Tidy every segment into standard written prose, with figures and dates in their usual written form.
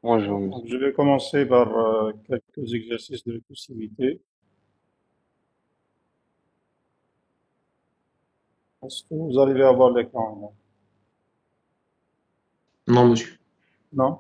Bonjour, monsieur. Donc, je vais commencer par quelques exercices de récursivité. Est-ce que vous arrivez à voir l'écran? Non, monsieur. Non?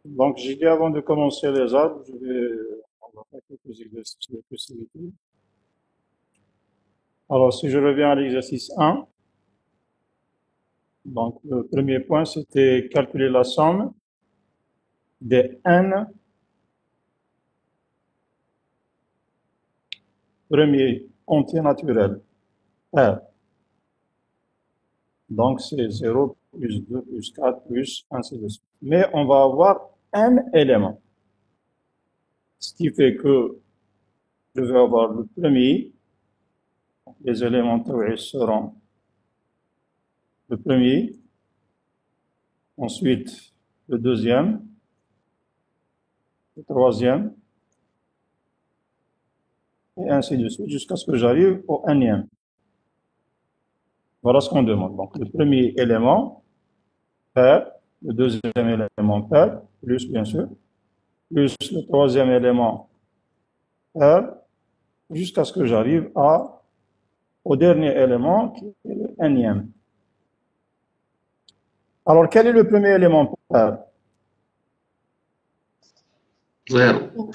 Donc, j'ai dit avant de commencer les arbres, on va faire quelques exercices de récursivité. Alors, si je reviens à l'exercice 1, donc le premier point, c'était calculer la somme des n premiers entiers naturels. R. Donc, c'est 0 plus 2 plus 4 plus ainsi de suite. Mais on va avoir n éléments. Ce qui fait que je vais avoir le premier, les éléments théoriques seront le premier, ensuite le deuxième, le troisième, et ainsi de suite, jusqu'à ce que j'arrive au énième. Voilà ce qu'on demande. Donc, le premier élément, pair, le deuxième élément, pair, plus bien sûr, plus le troisième élément, pair, jusqu'à ce que j'arrive au dernier élément, qui est le énième. Alors, quel est le premier élément pair? Zéro.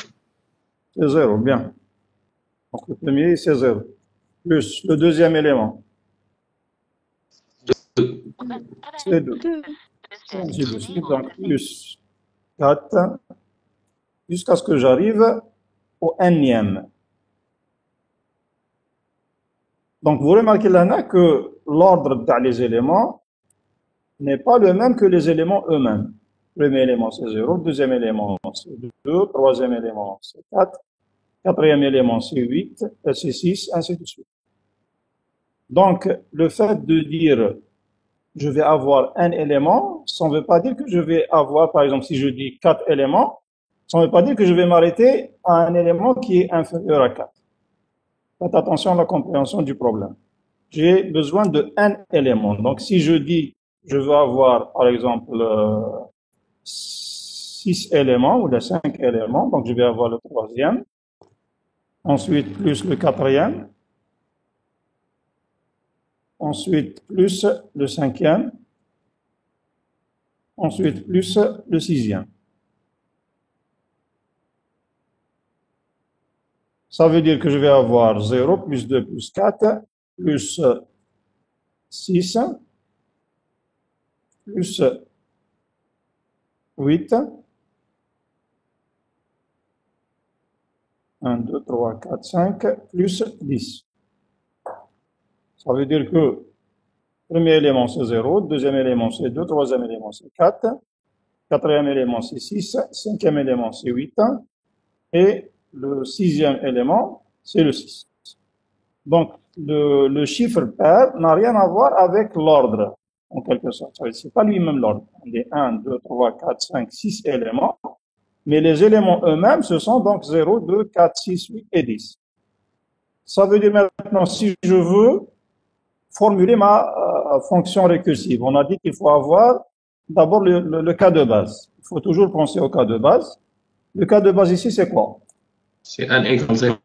C'est 0, bien. Donc, le premier, c'est 0. Plus le deuxième élément, Deux. c'est 2. Et ainsi de suite. Donc, plus 4, jusqu'à ce que j'arrive au énième. Donc, vous remarquez là que l'ordre des éléments n'est pas le même que les éléments eux-mêmes. Premier élément, c'est 0. Deuxième élément, c'est 2. Troisième élément, c'est 4. Quatrième élément, c'est 8. C'est 6, ainsi de suite. Donc, le fait de dire je vais avoir un élément, ça ne veut pas dire que je vais avoir, par exemple, si je dis 4 éléments, ça ne veut pas dire que je vais m'arrêter à un élément qui est inférieur à 4. Faites attention à la compréhension du problème. J'ai besoin de un élément. Donc, si je dis, je veux avoir, par exemple, 6 éléments ou les 5 éléments, donc je vais avoir le troisième, ensuite plus le quatrième, ensuite plus le cinquième, ensuite plus le sixième. Ça veut dire que je vais avoir 0 plus 2 plus 4 plus 6 plus 8 1, 2, 3, 4, 5, plus 10. Ça veut dire que premier élément c'est 0, deuxième élément c'est 2, troisième élément c'est 4, quatrième élément c'est 6, cinquième élément c'est 8, et le sixième élément c'est le 6. Donc le chiffre pair n'a rien à voir avec l'ordre, en quelque sorte. Ce n'est pas lui-même l'ordre. On dit 1, 2, 3, 4, 5, 6 éléments, mais les éléments eux-mêmes, ce sont donc 0, 2, 4, 6, 8 et 10. Ça veut dire maintenant, si je veux formuler ma fonction récursive, on a dit qu'il faut avoir d'abord le cas de base. Il faut toujours penser au cas de base. Le cas de base ici, c'est quoi? C'est 1 égale 0.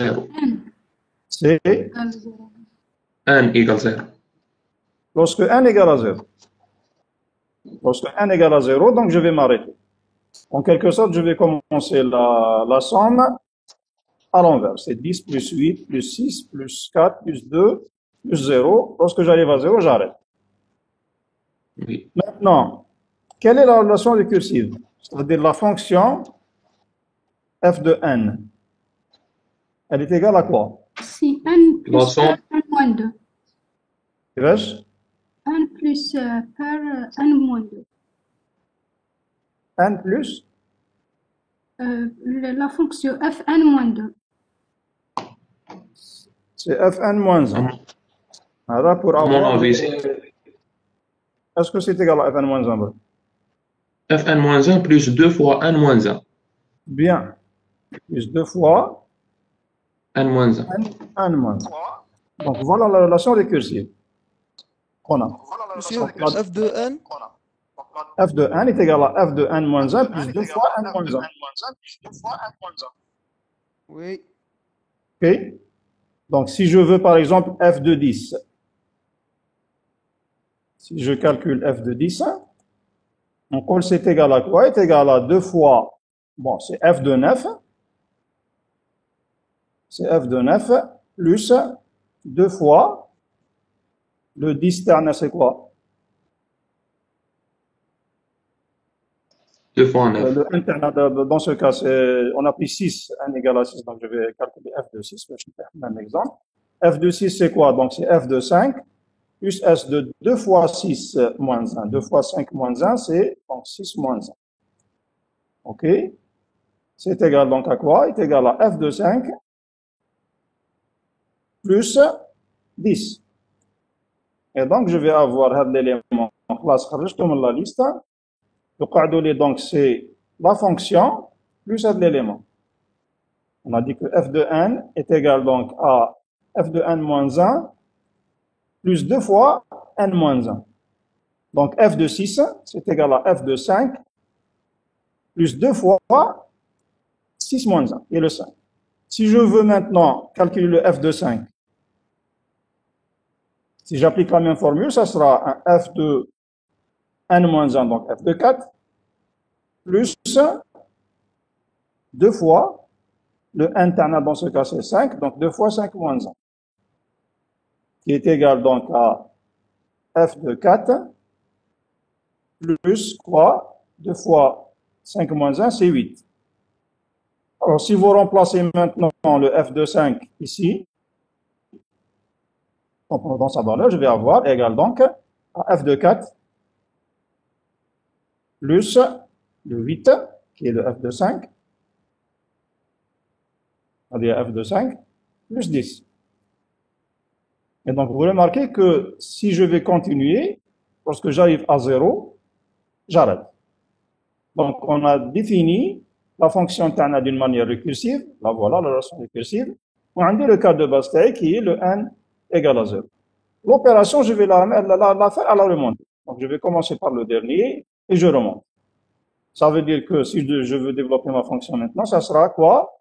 C'est 1 égale 0. lorsque 1 égale à 0. Lorsque 1 égale à 0, donc je vais m'arrêter. En quelque sorte, je vais commencer la somme à l'envers. C'est 10 plus 8 plus 6 plus 4 plus 2 plus 0. Lorsque j'arrive à 0, j'arrête. Oui. Maintenant, quelle est la relation récursive? C'est-à-dire la fonction f de n. Elle est égale à quoi? Si 1 plus La somme. 1 moins 2. Vais-je 1 plus par 1 moins 2. n plus La fonction fn moins 2. c'est fn moins 1. Alors, pour À mon avoir... avis, c'est Est-ce que c'est égal à fn moins 1? Fn moins 1 plus 2 fois n moins 1. Bien. Plus 2 fois N moins 1. n moins 1. Donc, voilà la relation récursive qu'on a. Monsieur, f de n, f de n est égal à f de n moins 1 plus 2 fois n moins 1. oui, OK? Donc, si je veux, par exemple, f de 10, si je calcule f de 10, donc c'est égal à quoi? C'est égal à 2 fois, bon, c'est f de 9, c'est f de 9 plus 2 fois le 10 terne, c'est quoi? 2 fois 9. Le n terne, dans ce cas, on a pris 6, n égale à 6, donc je vais calculer f de 6, je vais faire le même exemple. F de 6, c'est quoi? Donc, c'est f de 5 plus s de 2 fois 6 moins 1. 2 fois 5 moins 1, c'est donc 6 moins 1. OK? C'est égal donc à quoi? C'est égal à f de 5 plus 10. Et donc, je vais avoir l'élément en classe, la liste. Donc, c'est la fonction plus l'élément. On a dit que f de n est égal donc à f de n moins 1 plus 2 fois n moins 1. Donc, f de 6, c'est égal à f de 5 plus 2 fois 6 moins 1, et le 5. Si je veux maintenant calculer le f de 5, si j'applique la même formule, ça sera un f de n moins 1, donc f de 4, plus 2 fois, le n terne dans ce cas c'est 5, donc 2 fois 5 moins 1, qui est égal donc à f de 4, plus quoi? 2 fois 5 moins 1, c'est 8. Alors, si vous remplacez maintenant le f de 5 ici, donc dans sa valeur, je vais avoir égal donc à f de 4 plus le 8, qui est le f de 5, c'est-à-dire f de 5, plus 10. Et donc, vous remarquez que si je vais continuer, lorsque j'arrive à 0, j'arrête. Donc, on a défini la fonction terne d'une manière récursive. Là, voilà la relation récursive. On a dit le cas de base qui est le n égale à 0. L'opération, je vais la faire à la remontée. Donc, je vais commencer par le dernier et je remonte. Ça veut dire que si je veux développer ma fonction maintenant, ça sera quoi?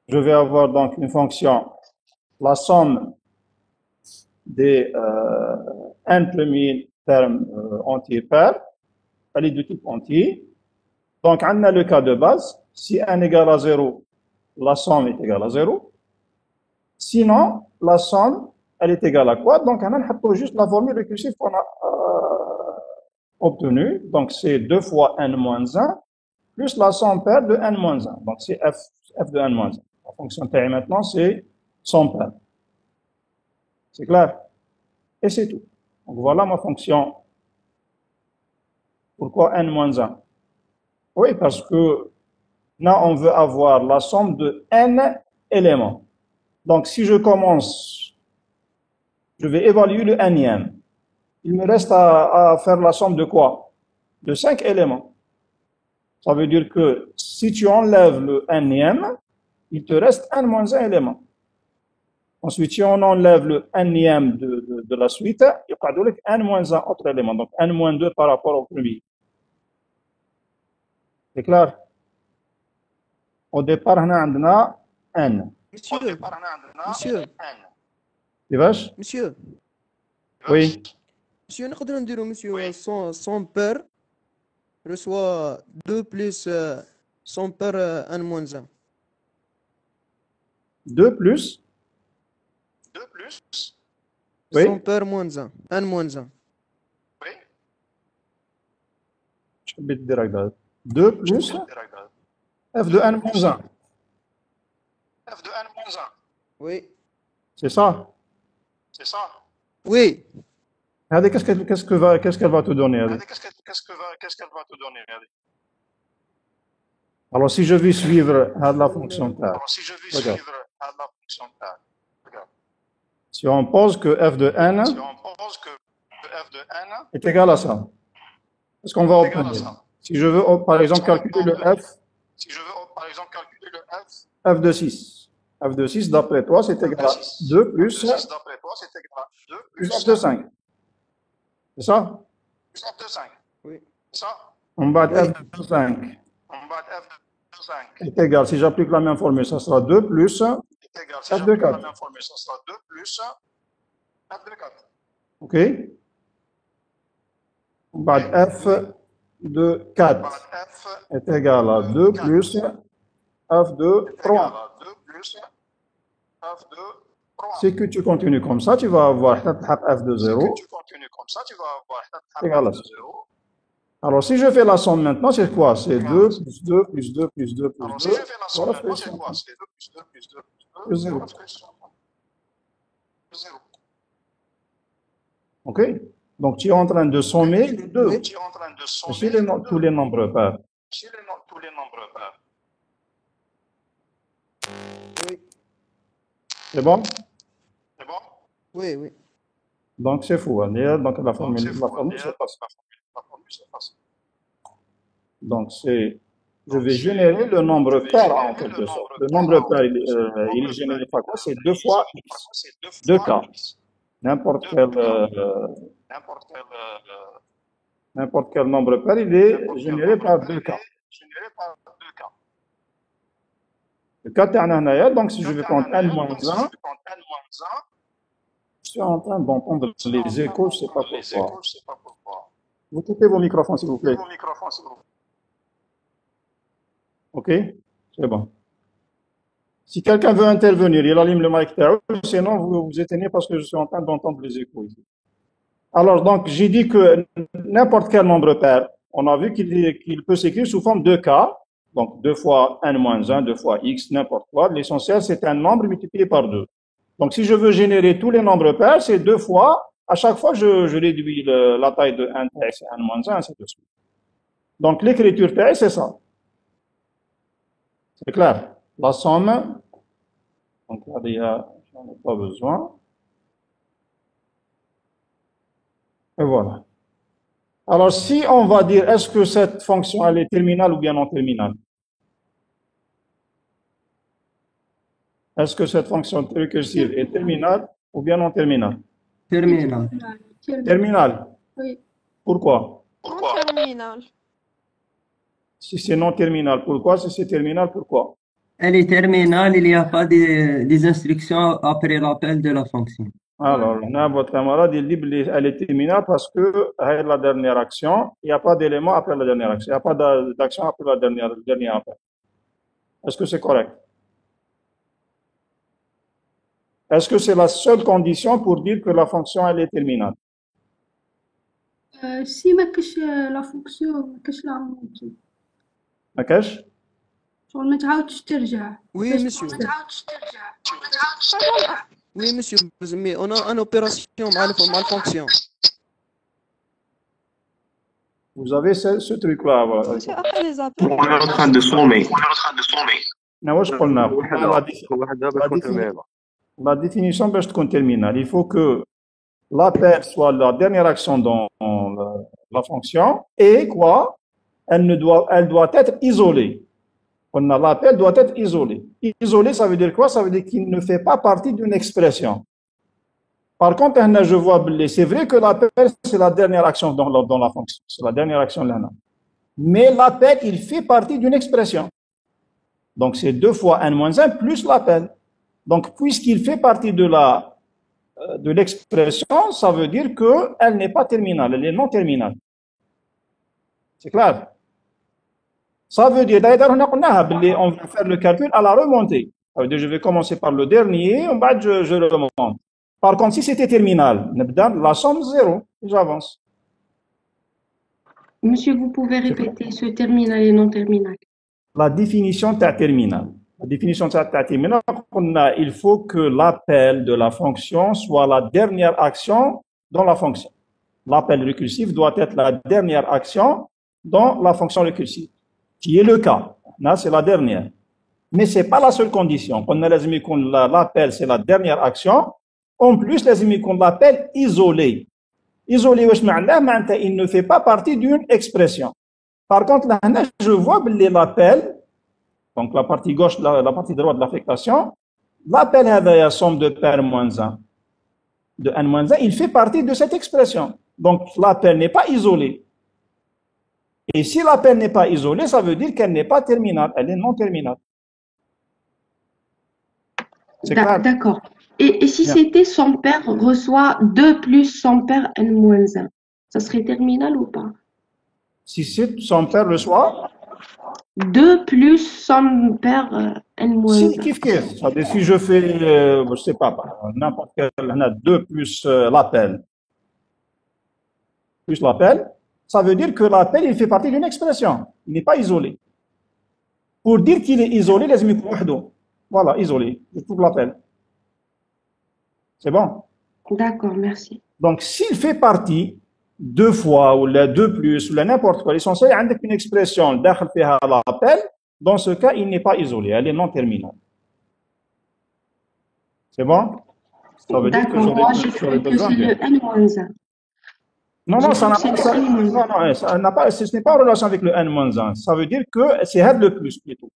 Je vais avoir donc une fonction, la somme des n premiers termes entiers pairs, elle est de type entier. Donc, on a le cas de base. Si n égale à 0, la somme est égale à 0. Sinon, la somme, elle est égale à quoi? Donc, on a juste la formule récursive qu'on a obtenue. Donc, c'est 2 fois n moins 1 plus la somme paire de n-1. Donc, c'est f de n-1. La fonction taille maintenant, c'est somme paire. C'est clair? Et c'est tout. Donc, voilà ma fonction. Pourquoi n-1? Oui, parce que là, on veut avoir la somme de n éléments. Donc, si je commence, je vais évaluer le nème. Il me reste à faire la somme de quoi? De 5 éléments. Ça veut dire que si tu enlèves le nème, il te reste n-1 élément. Ensuite, si on enlève le nème de la suite, il y a n-1 autre élément. Donc, n-2 par rapport au premier. C'est clair? Au départ, on a n. Monsieur, Tu vaches? monsieur, Oui. monsieur, نقدر نديرو monsieur son père reçoit 2 plus son père n moins 1. 2 plus? Oui. Son père moins 1, n moins 1. Je vais te dire 2 plus f de n moins 1. Oui. C'est ça? Oui. Regardez, qu'est-ce qu'elle va te donner? Alors, si je vais suivre la fonction paire, regarde. Si on pose que f de n est égal à ça, qu'est-ce qu'on va obtenir? Si je veux, par exemple, calculer le f de 6. F de 6, d'après toi, c'est égal à 2 plus f de 5. C'est ça? Oui. On bat f de 5 est égal, si j'applique la même formule, ça sera 2 plus f de 4. OK? On bat f de 4 est égal à 2 plus f de 3. Si que tu continues comme ça, tu vas avoir f de 0 égal à ça. Alors, si je fais la somme maintenant, c'est quoi? C'est 2 plus 2 plus 2 plus 2 plus 2. Voilà, plus 0. OK? Donc, tu es en train de sommer les deux. Aussi tous les nombres pairs. Oui. C'est bon? Oui, oui. Donc, c'est fou. Hein? Donc, la formule, c'est pas ça. Donc, je vais générer le nombre pair en quelque sorte. Le nombre pair, il est généré par quoi? C'est 2 fois x. 2k. N'importe quel nombre pair, il est généré par 2k. Le cas est donc si je vais prendre n-1, je suis en train d'entendre les échos, je ne sais pas pourquoi. Vous coupez vos microphones, s'il vous plaît. OK? C'est bon. Si quelqu'un veut intervenir, il allume le mic, sinon vous éteignez parce que je suis en train d'entendre les échos ici. Alors, donc, j'ai dit que n'importe quel nombre pair, on a vu qu'il peut s'écrire sous forme de k, donc 2 fois n-1, 2 fois x, n'importe quoi. L'essentiel, c'est un nombre multiplié par 2. Donc, si je veux générer tous les nombres pairs, c'est 2 fois. À chaque fois, je réduis la taille de n-x et n-1, ainsi de suite. Donc, l'écriture taille, c'est ça. C'est clair. La somme, donc là, j'en ai pas besoin. Et voilà. Alors, si on va dire, est-ce que cette fonction, elle est terminale ou bien non terminale? Est-ce que cette fonction récursive est terminale ou bien non terminale? Terminal. Terminale. Oui. Pourquoi? Terminal. Si c'est non terminal, pourquoi? Si c'est terminal, pourquoi? Elle est terminale, il n'y a pas des instructions après l'appel de la fonction. Alors, votre camarade, il dit qu'elle est terminale parce que la dernière action, il n'y a pas d'élément après la dernière action. Il n'y a pas d'action après le dernier appel. Est-ce que c'est correct? Est-ce que c'est la seule condition pour dire que la fonction, elle est terminale? Si ما كاش la fonction ما كاش la remontée. ما كاش؟ شغل ما تعاودش ترجع وي باش مسيو تحسب. وي مسيو مي اون ان اوبيراسيون مع الفونكسيون. Vous avez ce truc-là. ماشي اخي لي On زابيل est en train de sommer. واش قلنا؟ قلنا واحدة باش تكون ترمينال. la définition باش تكون terminale. Il faut que l'appel soit la dernière action dans la fonction et quoi? Elle doit être isolée. L'appel doit être isolé. Isolé, ça veut dire quoi? Ça veut dire qu'il ne fait pas partie d'une expression. Par contre, je vois, c'est vrai que l'appel, c'est la dernière action dans la fonction. C'est la dernière action là. Mais l'appel, il fait partie d'une expression. Donc, c'est 2 fois n-1 plus l'appel. Donc, puisqu'il fait partie de l'expression, ça veut dire qu'elle n'est pas terminale, elle est non terminale. C'est clair? Ça veut dire, d'ailleurs, on va faire le calcul à la remontée. Ça veut dire, je vais commencer par le dernier, en bas, je le remonte. Par contre, si c'était terminal, la somme 0, j'avance. Monsieur, vous pouvez répéter ce terminal et non terminal. La définition de terminal. La définition de terminal, il faut que l'appel de la fonction soit la dernière action dans la fonction. L'appel récursif doit être la dernière action dans la fonction récursive, qui est le cas. Là, c'est la dernière. Mais ce n'est pas la seule condition. L'appel, c'est la dernière action. En plus, l'appel isolé. Isolé, il ne fait pas partie d'une expression. Par contre, là, je vois l'appel, donc la partie gauche, la partie droite de l'affectation, l'appel à la somme de pair moins 1, de n-1, il fait partie de cette expression. Donc, l'appel n'est pas isolé. Et si l'appel n'est pas isolé, ça veut dire qu'elle n'est pas terminale, elle est non terminale. D'accord. Et si c'était son père reçoit 2 plus son père n-1, ça serait terminal ou pas? Si son père reçoit 2 plus son père n-1. Si, kiff. Si je fais, je sais pas, n'importe quel, 2 plus l'appel, ça veut dire que l'appel, il fait partie d'une expression. Il n'est pas isolé. Pour dire qu'il est isolé, les micro-wahdo. Voilà, isolé. Je trouve l'appel. C'est bon? D'accord, merci. Donc, s'il fait partie 2 fois ou la 2 plus ou la n'importe quoi, l'essentiel, il y a une expression d'akhal fiha l'appel, dans ce cas, il n'est pas isolé, elle est non terminale. C'est bon? Ça veut dire que D'accord, moi je ferai que c'est le n-1. Non, ça n'a pas, ce n'est pas en relation avec le n-1. Ça veut dire que c'est had le plus plutôt.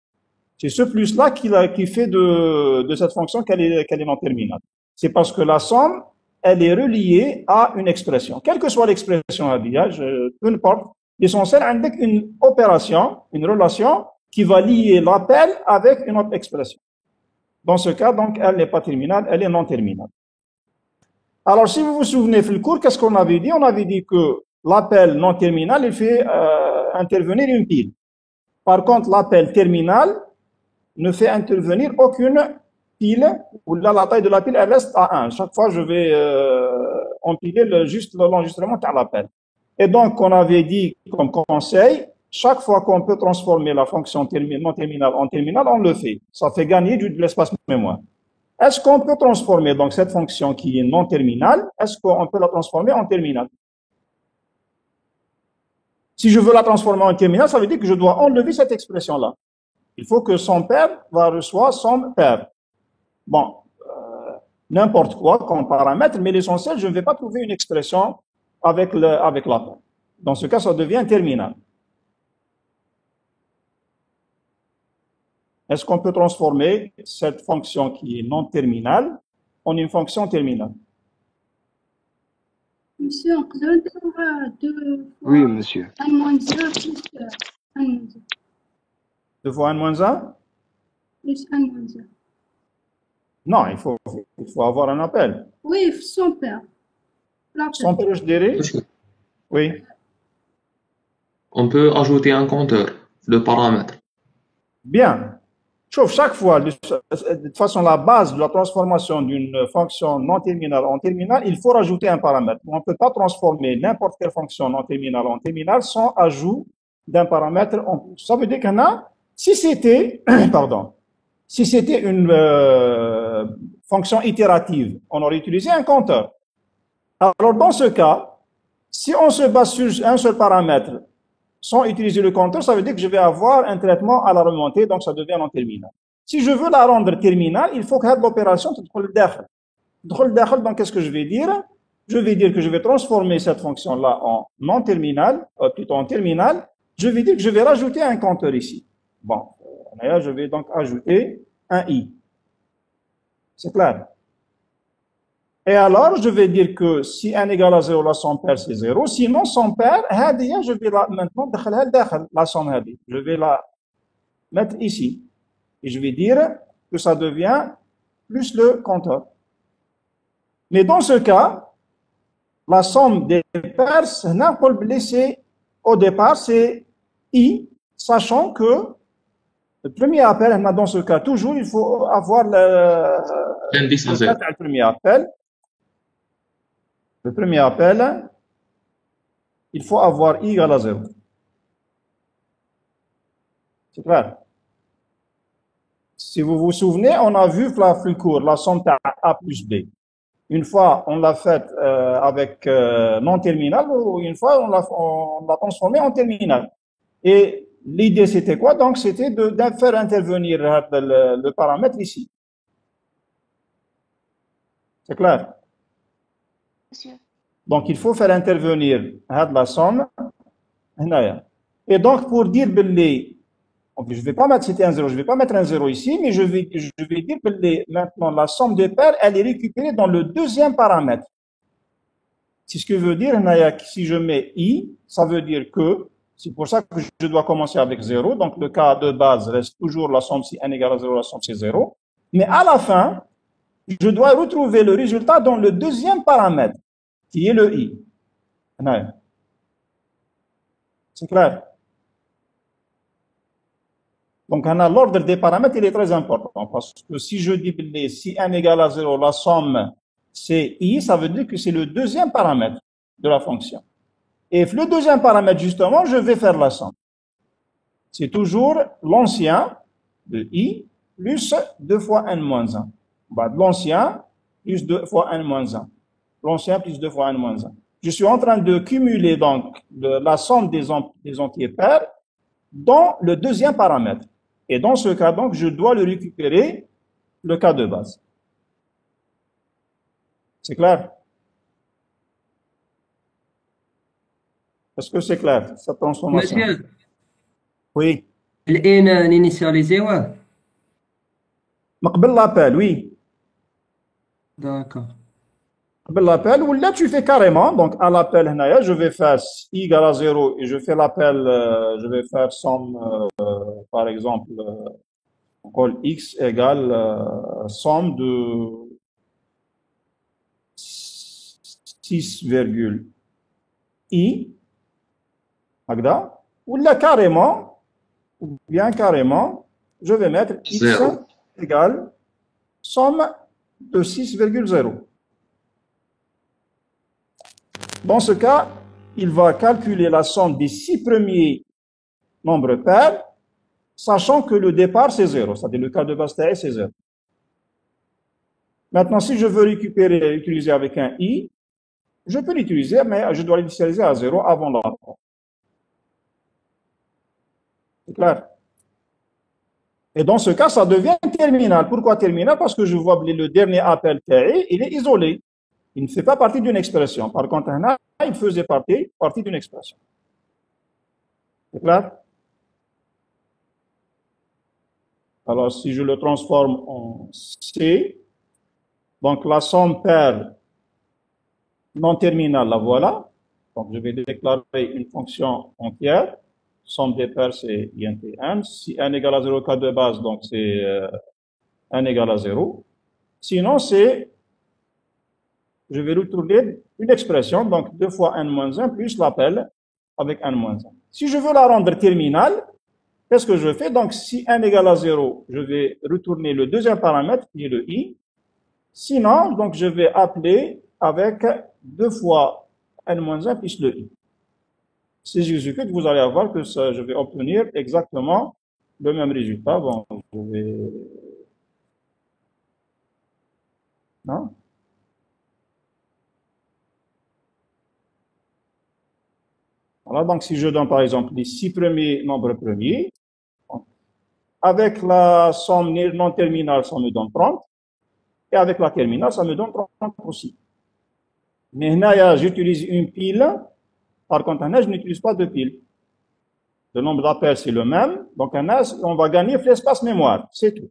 C'est ce plus-là qui fait de cette fonction qu'elle est non terminale. C'est parce que la somme, elle est reliée à une expression. Quelle que soit l'expression à habillage, peu importe, l'essentiel avec une opération, une relation qui va lier l'appel avec une autre expression. Dans ce cas, donc, elle n'est pas terminale, elle est non terminale. Alors, si vous vous souvenez, dans le cours, qu'est-ce qu'on avait dit? On avait dit que l'appel non terminal, il fait intervenir une pile. Par contre, l'appel terminal ne fait intervenir aucune pile, où là, la taille de la pile, elle reste à 1. Chaque fois, je vais empiler juste l'enregistrement de l'appel. Et donc, on avait dit comme conseil, chaque fois qu'on peut transformer la fonction non terminale en terminale, on le fait. Ça fait gagner de l'espace mémoire. Est-ce qu'on peut transformer donc cette fonction qui est non terminale, est-ce qu'on peut la transformer en terminale? Si je veux la transformer en terminale, ça veut dire que je dois enlever cette expression-là. Il faut que son père va recevoir son père. Bon, n'importe quoi comme paramètre, mais l'essentiel, je ne vais pas trouver une expression avec l'appel. Dans ce cas, ça devient terminal. Est-ce qu'on peut transformer cette fonction qui est non terminale en une fonction terminale? Monsieur, on peut dire 2 fois Oui, monsieur. n-1 plus n-1. 2 fois n-1? Plus n-1. Non, il faut avoir un appel. Oui, son père. Son père, je dirais? Oui. On peut ajouter un compteur, le paramètre. Bien. Sauf chaque fois, de toute façon, la base de la transformation d'une fonction non terminale en terminale, il faut rajouter un paramètre. On ne peut pas transformer n'importe quelle fonction non terminale en terminale sans ajout d'un paramètre en plus. Ça veut dire qu'on a, si c'était, pardon, si c'était une fonction itérative, on aurait utilisé un compteur. Alors, dans ce cas, si on se base sur un seul paramètre sans utiliser le compteur, ça veut dire que je vais avoir un traitement à la remontée, donc ça devient non terminal. Si je veux la rendre terminale, il faut que l'opération soit le dakhel. Donc, qu'est-ce que je vais dire? Je vais dire que je vais transformer cette fonction-là en non terminale, plutôt en terminale. Je vais dire que je vais rajouter un compteur ici. Bon, là, je vais donc ajouter un i. C'est clair? Et alors, je vais dire que si n égale à 0, la somme paire, c'est 0. Sinon, son paire, je vais maintenant, la somme, je vais la mettre ici. Et je vais dire que ça devient plus le compteur. Mais dans ce cas, la somme des paires, au départ, c'est i, sachant que le premier appel, dans ce cas, toujours, il faut avoir l'indice à 0. le premier appel. Le premier appel, il faut avoir i égale à 0. C'est clair? Si vous vous souvenez, on a vu la flux court, la somme a plus b. Une fois, on l'a faite avec non terminal, ou une fois, on l'a transformé en terminal. Et l'idée, c'était quoi? Donc, c'était de faire intervenir le paramètre ici. C'est clair? Monsieur. Donc, il faut faire intervenir la somme. Et donc, pour dire, je ne vais pas mettre, c'était un 0, je ne vais pas mettre un 0 ici, mais je vais dire que maintenant, la somme des paires, elle est récupérée dans le deuxième paramètre. C'est ce que veut dire, si je mets i, ça veut dire que, c'est pour ça que je dois commencer avec 0. Donc, le cas de base reste toujours la somme si n égale à 0, la somme c'est 0. Mais à la fin, je dois retrouver le résultat dans le deuxième paramètre, qui est le i. C'est clair? Donc, l'ordre des paramètres, il est très important, parce que si je dis si n égale à 0, la somme c'est i, ça veut dire que c'est le deuxième paramètre de la fonction. Et le deuxième paramètre, justement, je vais faire la somme. C'est toujours l'ancien de i plus 2 fois n-1. L'ancien plus 2 fois n-1. L'ancien plus 2 fois n-1. Je suis en train de cumuler donc la somme des entiers pairs dans le deuxième paramètre. Et dans ce cas, donc, je dois le récupérer, le cas de base. C'est clair? Est-ce que c'est clair, cette transformation? Monsieur, Oui. الآن نينيسياليزيوه. قبل l'appel, oui. D'accord. قبل l'appel, ou là tu fais carrément, donc à l'appel, je vais faire i égale à 0 et je fais l'appel, je vais faire somme, par exemple, on colle x égale somme de 6,i, ou là carrément, ou bien carrément, je vais mettre x égale somme de 6,0. Dans ce cas, il va calculer la somme des 6 premiers nombres pairs, sachant que le départ c'est 0, c'est-à-dire le cas de base c'est 0. Maintenant, si je veux récupérer, utiliser avec un i, je peux l'utiliser, mais je dois l'initialiser à 0 avant l'appel. C'est clair? Et dans ce cas, ça devient terminal. Pourquoi terminal? Parce que je vois le dernier appel TI, il est isolé. Il ne fait pas partie d'une expression. Par contre, il faisait partie d'une expression. C'est clair? Alors, si je le transforme en C, donc la somme paire non terminale, la voilà. Donc, je vais déclarer une fonction entière. Somme des paires, c'est int n. Si n égale à 0, cas de base, donc c'est n égale à 0. Sinon, c'est, je vais retourner une expression, donc 2 fois n-1 plus l'appel avec n-1. Si je veux la rendre terminale, qu'est-ce que je fais? Donc, si n égale à 0, je vais retourner le deuxième paramètre, qui est le i. Sinon, donc, je vais appeler avec 2 fois n-1 plus le i. Si j'exécute, vous allez avoir que ça, je vais obtenir exactement le même résultat. Bon, je vais... Non? Voilà, donc si je donne par exemple les 6 premiers nombres premiers, avec la somme non terminale, ça me donne 30, et avec la terminale, ça me donne 30 aussi. Mais là, j'utilise une pile, par contre, je n'utilise pas de pile. Le nombre d'appels, c'est le même, donc on va gagner l'espace mémoire, c'est tout.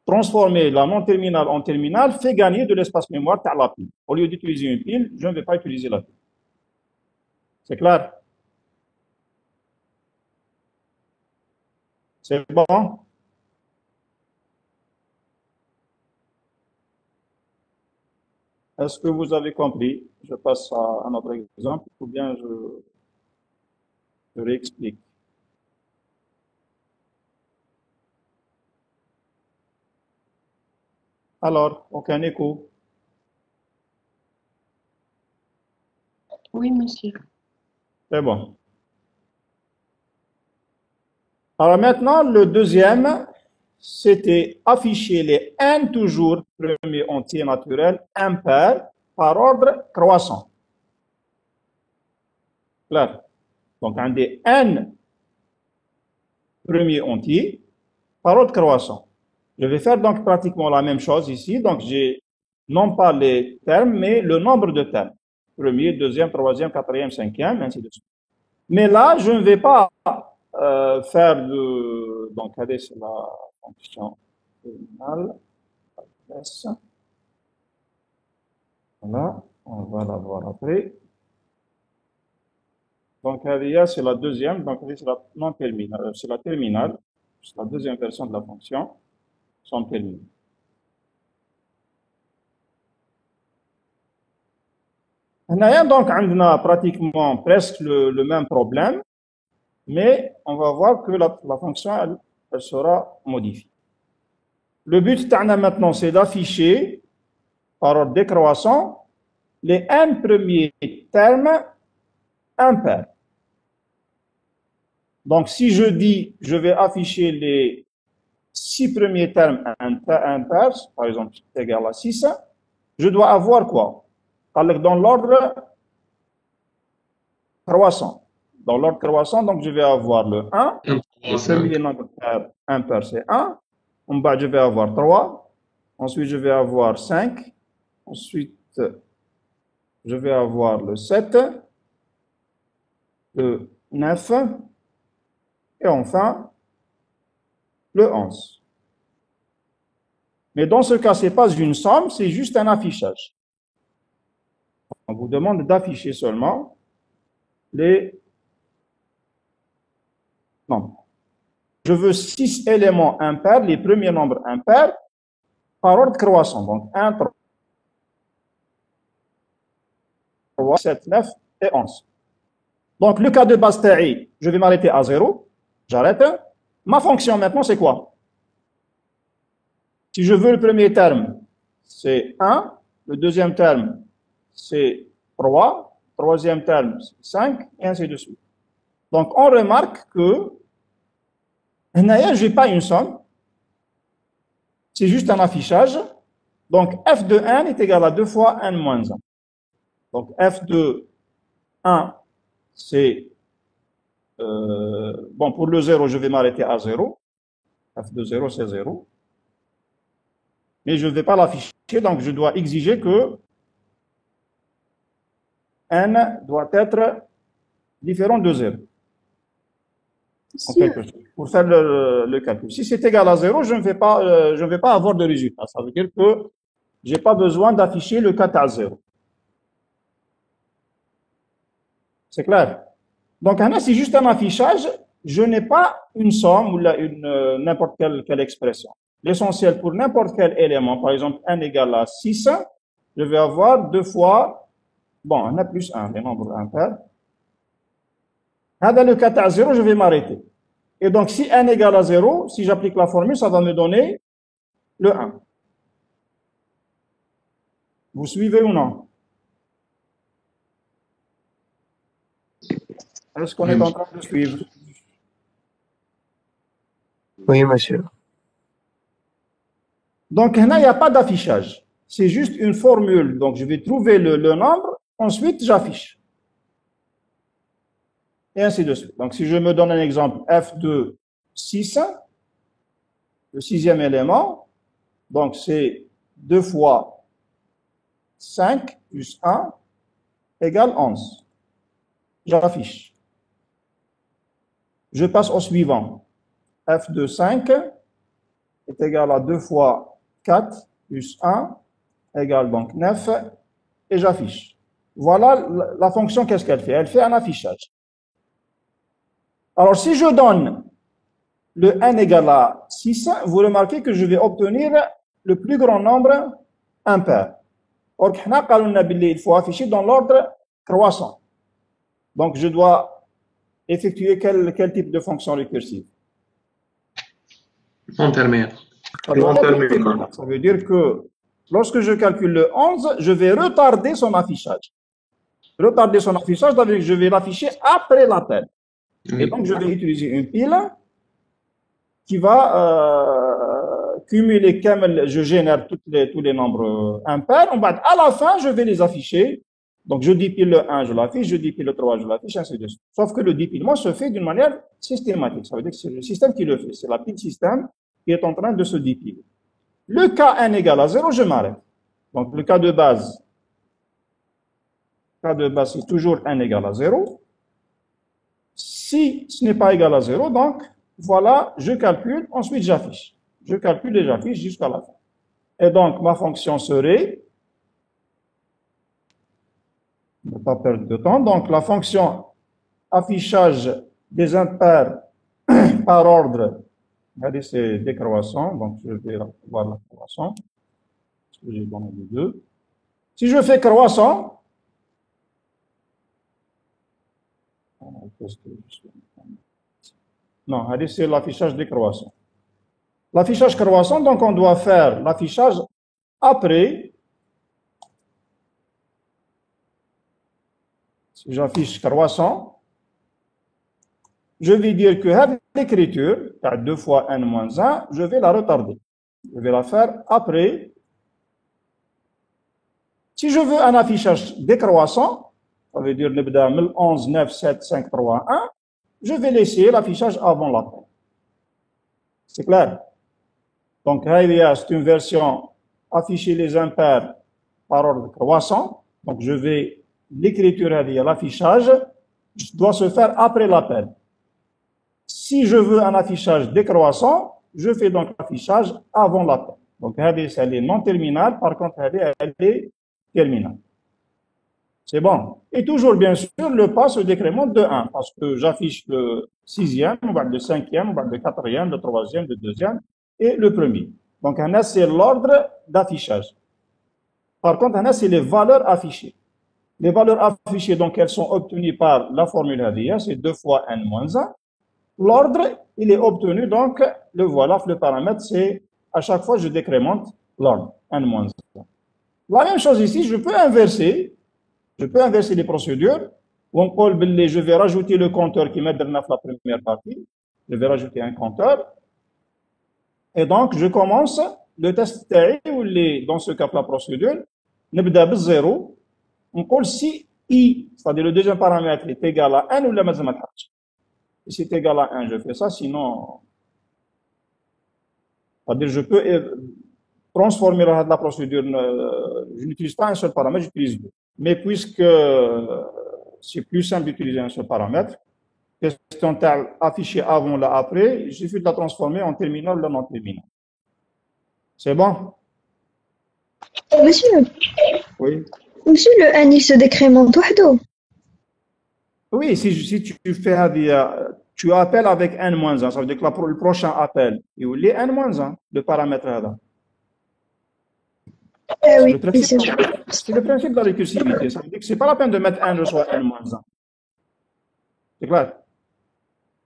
Transformer la non terminale en terminale fait gagner de l'espace mémoire par la pile. Au lieu d'utiliser une pile, je ne vais pas utiliser la pile. C'est clair? C'est bon? Est-ce que vous avez compris? Je passe à un autre exemple ou bien je réexplique. Alors, aucun écho? Oui, monsieur. C'est bon. Alors maintenant, le deuxième, c'était afficher les n toujours premiers entiers naturels impairs par ordre croissant. Clair. Donc, un des n premiers entiers par ordre croissant. Je vais faire donc pratiquement la même chose ici. Donc, j'ai non pas les termes, mais le nombre de termes. Premier, deuxième, troisième, quatrième, cinquième, ainsi de suite. Mais là, je ne vais pas faire de... Donc, regardez, c'est la fonction terminale. Voilà, on va la voir après. Donc, RIA, c'est la deuxième. Donc, c'est la non terminale. C'est la terminale. C'est la deuxième version de la fonction. Sans terminale. Donc, on a pratiquement presque le même problème, mais on va voir que la fonction, elle sera modifiée. Le but maintenant, c'est d'afficher par ordre décroissant les n premiers termes impairs. Donc, si je dis, je vais afficher les 6 premiers termes impairs, par exemple, c'est égal à 6, je dois avoir quoi? Dans l'ordre croissant. Dans l'ordre croissant, donc je vais avoir le 1, le premier nombre impair c'est 1, en bas je vais avoir 3, ensuite je vais avoir 5, ensuite je vais avoir le 7, le 9, et enfin le 11. Mais dans ce cas, ce n'est pas une somme, c'est juste un affichage. On vous demande d'afficher seulement les nombres. Je veux 6 éléments impairs, les premiers nombres impairs, par ordre croissant. Donc 1, 3, 7, 9 et 11. Donc le cas de base TI, je vais m'arrêter à 0. J'arrête. Ma fonction maintenant, c'est quoi? Si je veux le premier terme, c'est 1. Le deuxième terme, c'est 3. Le troisième terme, c'est 5. Et ainsi de suite. Donc on remarque que je n'ai pas une somme. C'est juste un affichage. Donc f de n est égal à 2 fois n moins 1. Donc f de 1, c'est... bon, pour le 0, je vais m'arrêter à 0. F de 0, c'est 0. Mais je ne vais pas l'afficher, donc je dois exiger que n doit être différent de 0. Pour faire le calcul. Si c'est égal à 0, je ne vais pas avoir de résultat. Ça veut dire que je n'ai pas besoin d'afficher le 4 à 0. C'est clair? Donc, c'est juste un affichage. Je n'ai pas une somme ou n'importe quelle expression. L'essentiel pour n'importe quel élément, par exemple, n égale à 6, je vais avoir 2 fois, bon, n plus 1, les nombres impairs. Dans le 4 à 0, je vais m'arrêter. Et donc, si n égale à 0, si j'applique la formule, ça va me donner le 1. Vous suivez ou non? Est-ce qu'on est en train de suivre? Oui, monsieur. Donc, il n'y a pas d'affichage. C'est juste une formule. Donc, je vais trouver le nombre, ensuite j'affiche. Et ainsi de suite. Donc, si je me donne un exemple, f de 6, le sixième élément, donc c'est 2 fois 5 plus 1 égale 11. J'affiche. Je passe au suivant. f de 5 est égal à 2 fois 4 plus 1 égale donc 9 et j'affiche. Voilà la fonction, qu'est-ce qu'elle fait? Elle fait un affichage. Alors, si je donne le n égale à 6, vous remarquez que je vais obtenir le plus grand nombre impair. Or, il faut afficher dans l'ordre croissant. Donc, je dois effectuer quel type de fonction récursive? Intermédiaire. Ça veut dire que lorsque je calcule le 11, je vais retarder son affichage. Retarder son affichage, ça veut dire que je vais l'afficher après l'appel. Et donc, je vais utiliser une pile qui va cumuler, je génère tous les nombres impairs. À la fin, je vais les afficher. Donc, je dépile le 1, je l'affiche, je dépile le 3, je l'affiche, ainsi de suite. Sauf que le dépilement se fait d'une manière systématique. Ça veut dire que c'est le système qui le fait. C'est la pile système qui est en train de se dépiler. Le cas n égale à 0, je m'arrête. Donc, le cas de base, c'est toujours n égale à 0. Si ce n'est pas égal à 0, donc, voilà, je calcule, ensuite j'affiche. Je calcule et j'affiche jusqu'à la fin. Et donc, ma fonction serait, ne pas perdre de temps, donc la fonction affichage des impairs par ordre, regardez, c'est décroissant, donc je vais voir la croissance, parce que j'ai donné les deux. Si je fais croissant, non, regardez, c'est l'affichage décroissant. L'affichage croissant, donc on doit faire l'affichage après. Si j'affiche croissant, je vais dire que l'écriture, 2 fois n moins 1, je vais la retarder. Je vais la faire après. Si je veux un affichage décroissant, ça veut dire 11, 9, 7, 5, 3, 1, je vais laisser l'affichage avant l'appel. C'est clair? Donc, c'est une version afficher les impairs par ordre croissant. Donc, je vais, l'écriture, l'affichage, doit se faire après l'appel. Si je veux un affichage décroissant, je fais donc l'affichage avant l'appel. Donc, elle est non terminale, par contre, elle est terminale. C'est bon. Et toujours, bien sûr, le pas se décrémente de 1, parce que j'affiche le sixième, le cinquième, le quatrième, le troisième, le deuxième et le premier. Donc, c'est l'ordre d'affichage. Par contre, c'est les valeurs affichées. Les valeurs affichées, donc, elles sont obtenues par la formule AVIA, c'est 2 fois n moins 1. L'ordre, il est obtenu, donc, le voilà, le paramètre, c'est, à chaque fois, je décrémente l'ordre, n moins 1. La même chose ici, je peux inverser les procédures. Je vais rajouter le compteur qui met dans la première partie. Je vais rajouter un compteur. Et donc, je commence le test dans ce cas, la procédure. نبدأ بالزيرو. نقول si i, c'est-à-dire le deuxième paramètre est égal à 1 ou la mazal ma tharj. Si c'est égal à 1, je fais ça, sinon, c'est-à-dire je peux transformer la procédure, je n'utilise pas un seul paramètre, j'utilise deux. Mais puisque c'est plus simple d'utiliser un seul paramètre, question affichée avant ou après, il suffit de la transformer en terminal ou non terminal. C'est bon? Monsieur, Oui. monsieur, le n, il se décrémente وحده. Oui, si tu fais, tu appelles avec n-1, ça veut dire que le prochain appel, il est n-1, le paramètre là. Ah oui, c'est C'est le principe de la récursivité. Ça veut dire que c'est pas la peine de mettre n reçoit n-1. C'est clair?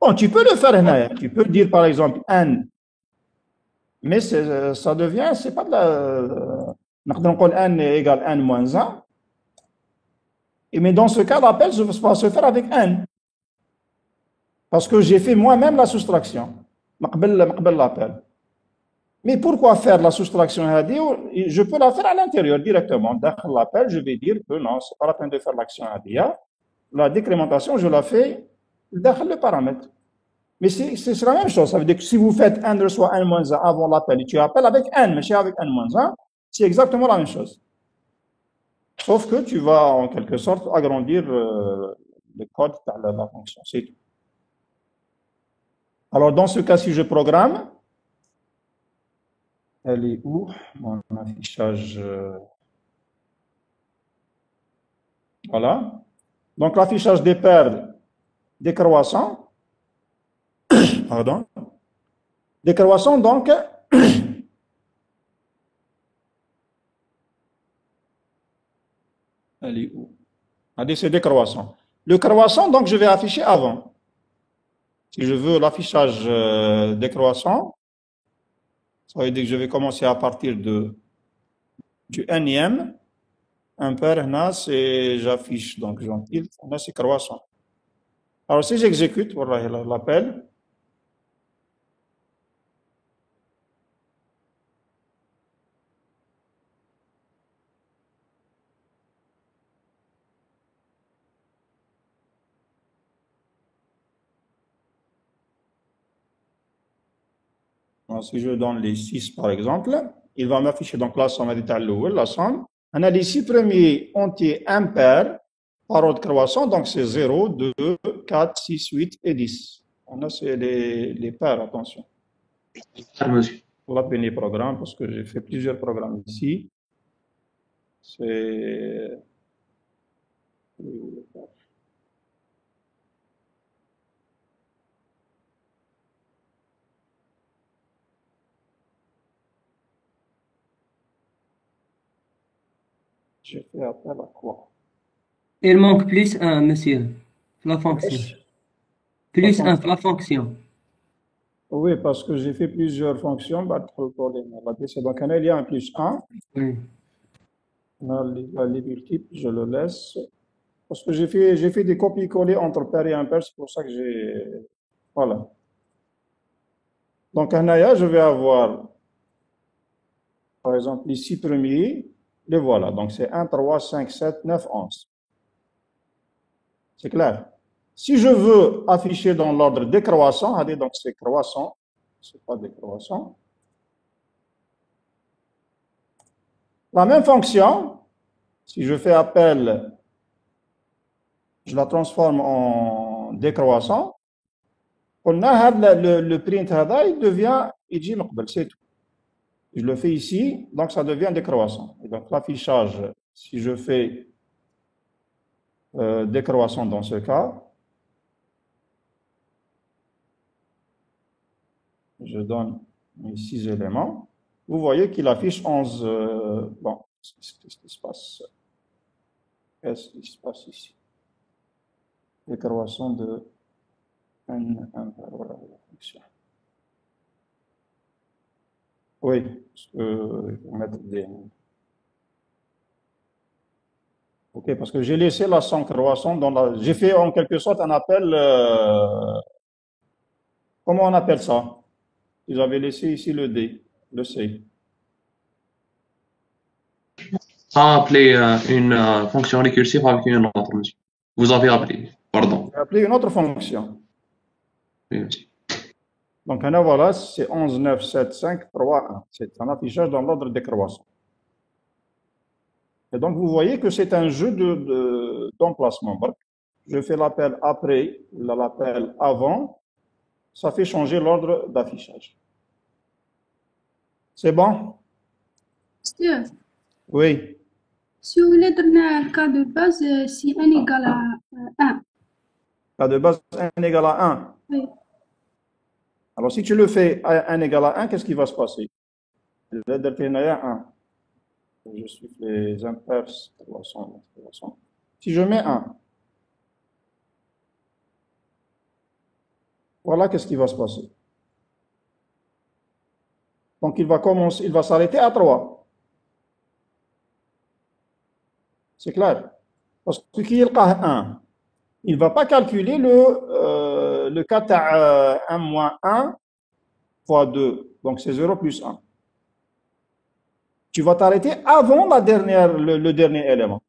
Bon, tu peux le faire, tu peux dire par exemple n, mais ça devient, c'est pas de la. n égale n moins 1. Mais dans ce cas, l'appel va se faire avec n. Parce que j'ai fait moi-même la soustraction. مقبل l'appel. Mais pourquoi faire la soustraction? Je peux la faire à l'intérieur directement. Dans l'appel, je vais dire que non, c'est pas la peine de faire l'action ADIA. La décrémentation, je la fais dans le paramètre. Mais c'est la même chose. Ça veut dire que si vous faites n reçoit n moins 1 avant l'appel et tu appelles avec n, mais c'est avec n moins 1, c'est exactement la même chose. Sauf que tu vas en quelque sorte agrandir le code de la fonction. C'est tout. Alors dans ce cas, si je programme, elle est où mon affichage? Voilà. Donc l'affichage des paires décroissant. Pardon. Décroissant, donc, elle est où? C'est décroissant. Le croissant, donc, je vais afficher avant. Si je veux l'affichage décroissant, ça veut dire que je vais commencer à partir du nème. Impair, c'est j'affiche, donc gentil, là c'est croissant. Alors si j'exécute, voilà l'appel. Donc, si je donne les 6 par exemple, il va m'afficher donc la somme la somme. On a les 6 premiers entiers impairs par ordre croissant, donc c'est 0, 2, 4, 6, 8 et 10. On a c'est les paires, attention. Pour la peine programme, parce que j'ai fait plusieurs programmes ici. C'est. J'ai fait appel à quoi? Il manque plus 1, monsieur. La fonction. Plus 1, la fonction. Oui, parce que j'ai fait plusieurs fonctions. Donc, il y a un plus 1. Oui. Les multiples, je le laisse. Parce que j'ai fait des copies-coller entre pair et impair, c'est pour ça que j'ai. Voilà. Donc, je vais avoir, par exemple, les 6 premiers. Les voilà. Donc, c'est 1, 3, 5, 7, 9, 11. C'est clair. Si je veux afficher dans l'ordre décroissant, donc c'est croissant, c'est pas décroissant. La même fonction, si je fais appel, je la transforme en décroissant. On a le print il devient c'est tout. Je le fais ici, donc ça devient décroissant. Et donc l'affichage, si je fais décroissant dans ce cas, je donne mes 6 éléments. Vous voyez qu'il affiche 11. Bon, qu'est-ce qui se passe? Qu'est-ce qui se passe ici? Décroissant de n. Voilà la fonction. Oui, parce que il faut mettre des. Ok, parce que j'ai laissé la somme croissante dans la. J'ai fait en quelque sorte un appel. Comment on appelle ça? Vous avez laissé ici le D, le C. Appeler une fonction récursive avec une autre, monsieur. Vous avez appelé, pardon. J'ai appelé une autre fonction. Oui, monsieur. Donc, voilà, c'est 11, 9, 7, 5, 3, 1. C'est un affichage dans l'ordre décroissant. Et donc, vous voyez que c'est un jeu d'emplacement. Je fais l'appel après, l'appel avant. Ça fait changer l'ordre d'affichage. C'est bon? Monsieur, Oui. si vous voulez donner un cas de base, si n égale à 1. Cas de base, n égale à 1. Oui. Alors, si tu le fais n égale à 1, qu'est-ce qui va se passer? Je vais déterminer 1. Je suis les impairs. Si je mets 1, voilà qu'est-ce qui va se passer. Donc, il va s'arrêter à 3. C'est clair. Parce que qui est le cas 1, il ne va pas calculer le cas de 1 moins 1 fois 2, donc c'est 0 plus 1. Tu vas t'arrêter avant le dernier élément.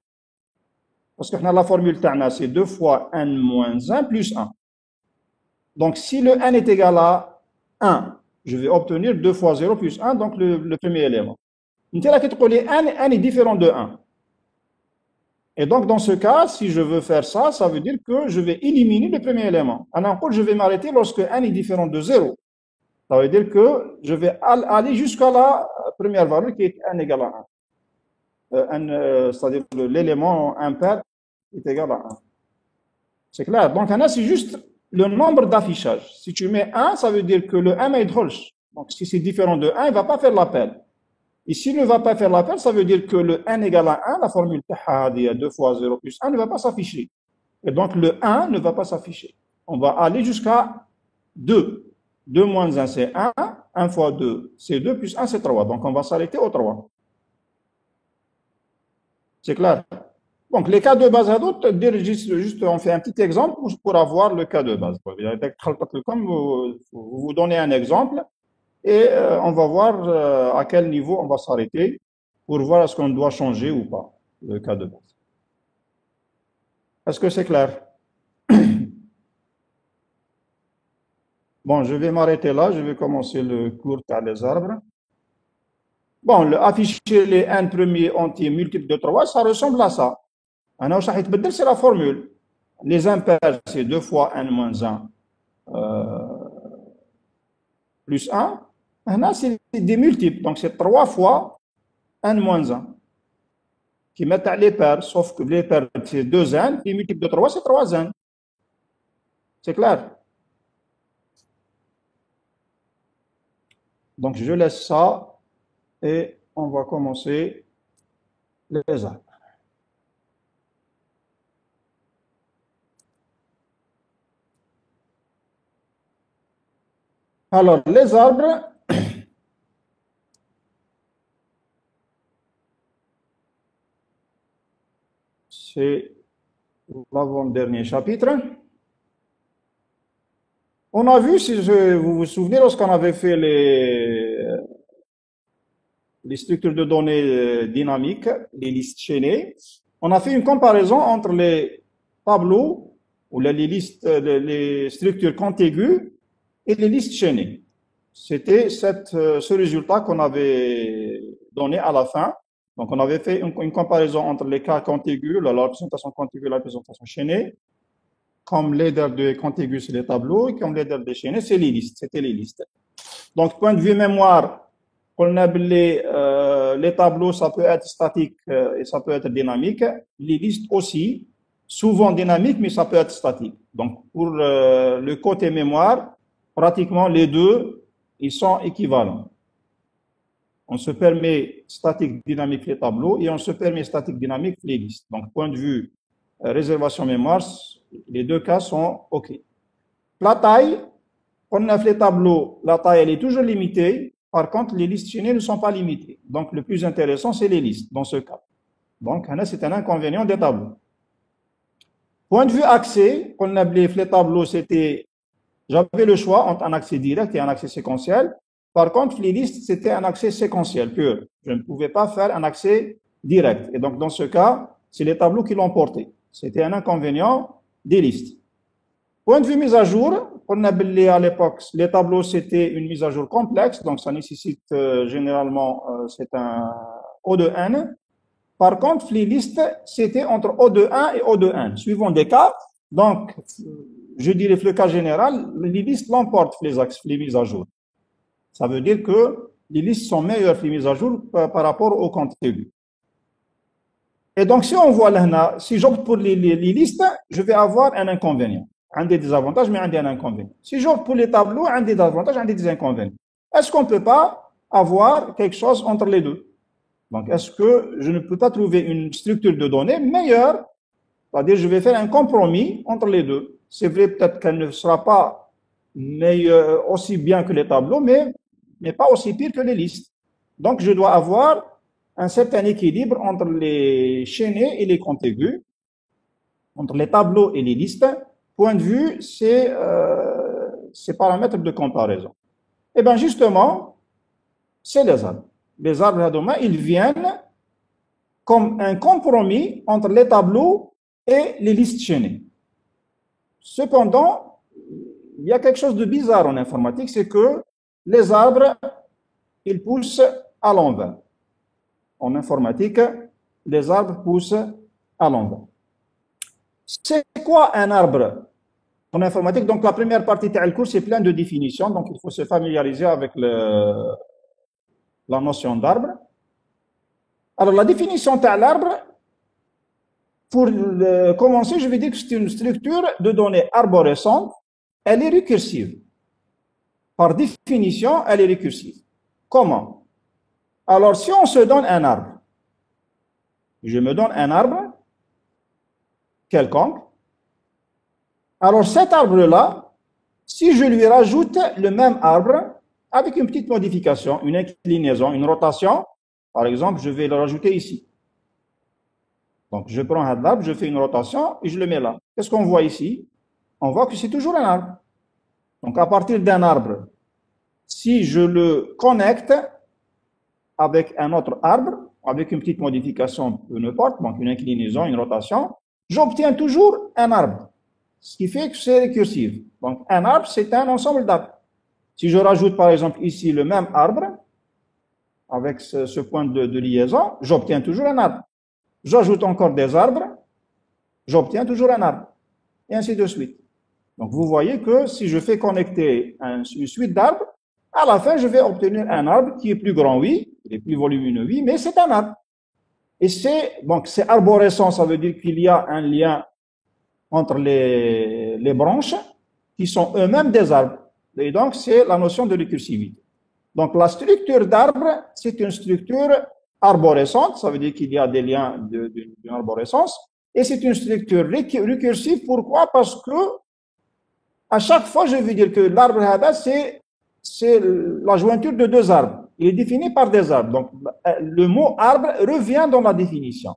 Parce que la formule TANA, c'est 2 fois n moins 1 plus 1. Donc, si le n est égal à 1, je vais obtenir 2 fois 0 plus 1, donc le premier élément. n est différent de 1. Et donc, dans ce cas, si je veux faire ça, ça veut dire que je vais éliminer le premier élément. Alors, je vais m'arrêter lorsque n est différent de 0. Ça veut dire que je vais aller jusqu'à la première valeur qui est n égale à 1. C'est-à-dire que l'élément impair est égal à 1. C'est clair. Donc, c'est juste le nombre d'affichage. Si tu mets 1, ça veut dire que le 1 est drôle. Donc, si c'est différent de 1, il ne va pas faire l'appel. Et s'il ne va pas faire l'appel, ça veut dire que le n égale à 1, la formule 2 fois 0 plus 1 ne va pas s'afficher. Et donc, le 1 ne va pas s'afficher. On va aller jusqu'à 2. 2 moins 1, c'est 1. 1 fois 2, c'est 2, plus 1, c'est 3. Donc, on va s'arrêter au 3. C'est clair? Donc, les cas de base à d'autres, juste on fait un petit exemple pour avoir le cas de base. Vous donnez un exemple et on va voir à quel niveau on va s'arrêter pour voir est-ce qu'on doit changer ou pas le cas de base. Est-ce que c'est clair? Bon, je vais m'arrêter là, je vais commencer le cours par les arbres. Bon, afficher les n premiers entiers multiples de 3, ça ressemble à ça. C'est la formule. Les impairs, c'est 2 fois n moins 1 plus 1. Là, c'est des multiples, donc c'est 3 fois n moins 1 qui mettent les pairs, sauf que les pairs, c'est 2n, les multiples de 3, c'est 3n. C'est clair? Donc, je laisse ça et on va commencer les arbres. Alors, les arbres, c'est l'avant-dernier chapitre. On a vu, si vous vous souvenez, lorsqu'on avait fait les structures de données dynamiques, les listes chaînées, on a fait une comparaison entre les tableaux ou les structures contiguës et les listes chaînées. C'était ce résultat qu'on avait donné à la fin. Donc, on avait fait une comparaison entre les cas contigus, la représentation contiguë et la représentation chaînée. Comme l'aider de contigu, c'est les tableaux, et comme l'aider des chaînées, c'est les listes. C'était les listes. Donc, point de vue mémoire, on a les tableaux, ça peut être statique et ça peut être dynamique. Les listes aussi, souvent dynamiques, mais ça peut être statique. Donc, pour le côté mémoire, pratiquement les deux, ils sont équivalents. On se permet statique dynamique les tableaux et on se permet statique dynamique les listes. Donc, point de vue réservation mémoire, les deux cas sont OK. La taille, on a fait les tableaux, la taille elle est toujours limitée. Par contre, les listes chaînées ne sont pas limitées. Donc, le plus intéressant, c'est les listes dans ce cas. Donc, c'est un inconvénient des tableaux. Point de vue accès, on a les tableaux, j'avais le choix entre un accès direct et un accès séquentiel. Par contre, les listes, c'était un accès séquentiel pur. Je ne pouvais pas faire un accès direct. Et donc, dans ce cas, c'est les tableaux qui l'ont porté. C'était un inconvénient des listes. Point de vue mise à jour, on a à l'époque, les tableaux, c'était une mise à jour complexe. Donc, ça nécessite généralement, c'est un O de n. Par contre, les listes, c'était entre O de 1 et O de n, suivant des cas. Donc, je dirais le cas général, les listes l'emportent les mises à jour. Ça veut dire que les listes sont meilleures que les mises à jour par rapport au contigu. Et donc, si on voit là, si j'opte pour les listes, je vais avoir un inconvénient. Un des avantages, mais un des inconvénients. Si j'opte pour les tableaux, un des avantages, un des inconvénients. Est-ce qu'on ne peut pas avoir quelque chose entre les deux? Donc, est-ce que je ne peux pas trouver une structure de données meilleure? C'est-à-dire, je vais faire un compromis entre les deux. C'est vrai, peut-être qu'elle ne sera pas meilleure, aussi bien que les tableaux, mais pas aussi pire que les listes. Donc, je dois avoir un certain équilibre entre les chaînés et les contigus, entre les tableaux et les listes. Point de vue, c'est ces paramètres de comparaison. Eh bien, justement, c'est les arbres. Les arbres, ils viennent comme un compromis entre les tableaux et les listes chaînées. Cependant, il y a quelque chose de bizarre en informatique, c'est que les arbres, ils poussent à l'envers. En informatique, les arbres poussent à l'envers. C'est quoi un arbre en informatique? Donc, la première partie du cours, c'est plein de définitions, donc il faut se familiariser avec la notion d'arbre. Alors, la définition de l'arbre, pour commencer, je vais dire que c'est une structure de données arborescente. Elle est récursive. Par définition, elle est récursive. Comment? Alors, si on se donne un arbre, je me donne un arbre quelconque. Alors, cet arbre-là, si je lui rajoute le même arbre avec une petite modification, une inclinaison, une rotation, par exemple, je vais le rajouter ici. Donc, je prends un arbre, je fais une rotation et je le mets là. Qu'est-ce qu'on voit ici? On voit que c'est toujours un arbre. Donc, à partir d'un arbre, si je le connecte avec un autre arbre, avec une petite modification, peu importe, donc une inclinaison, une rotation, j'obtiens toujours un arbre. Ce qui fait que c'est récursif. Donc, un arbre, c'est un ensemble d'arbres. Si je rajoute, par exemple, ici le même arbre, avec ce point de liaison, j'obtiens toujours un arbre. J'ajoute encore des arbres, j'obtiens toujours un arbre. Et ainsi de suite. Donc, vous voyez que si je fais connecter une suite d'arbres, à la fin, je vais obtenir un arbre qui est plus grand, oui, il est plus volumineux, oui, mais c'est un arbre. Et c'est arborescent, ça veut dire qu'il y a un lien entre les branches qui sont eux-mêmes des arbres. Et donc, c'est la notion de récursivité. Donc, la structure d'arbre, c'est une structure arborescente, ça veut dire qu'il y a des liens d'une arborescence, et c'est une structure récursive. Pourquoi? Parce que à chaque fois, je veux dire que l'arbre, c'est la jointure de deux arbres. Il est défini par des arbres. Donc, le mot arbre revient dans la définition.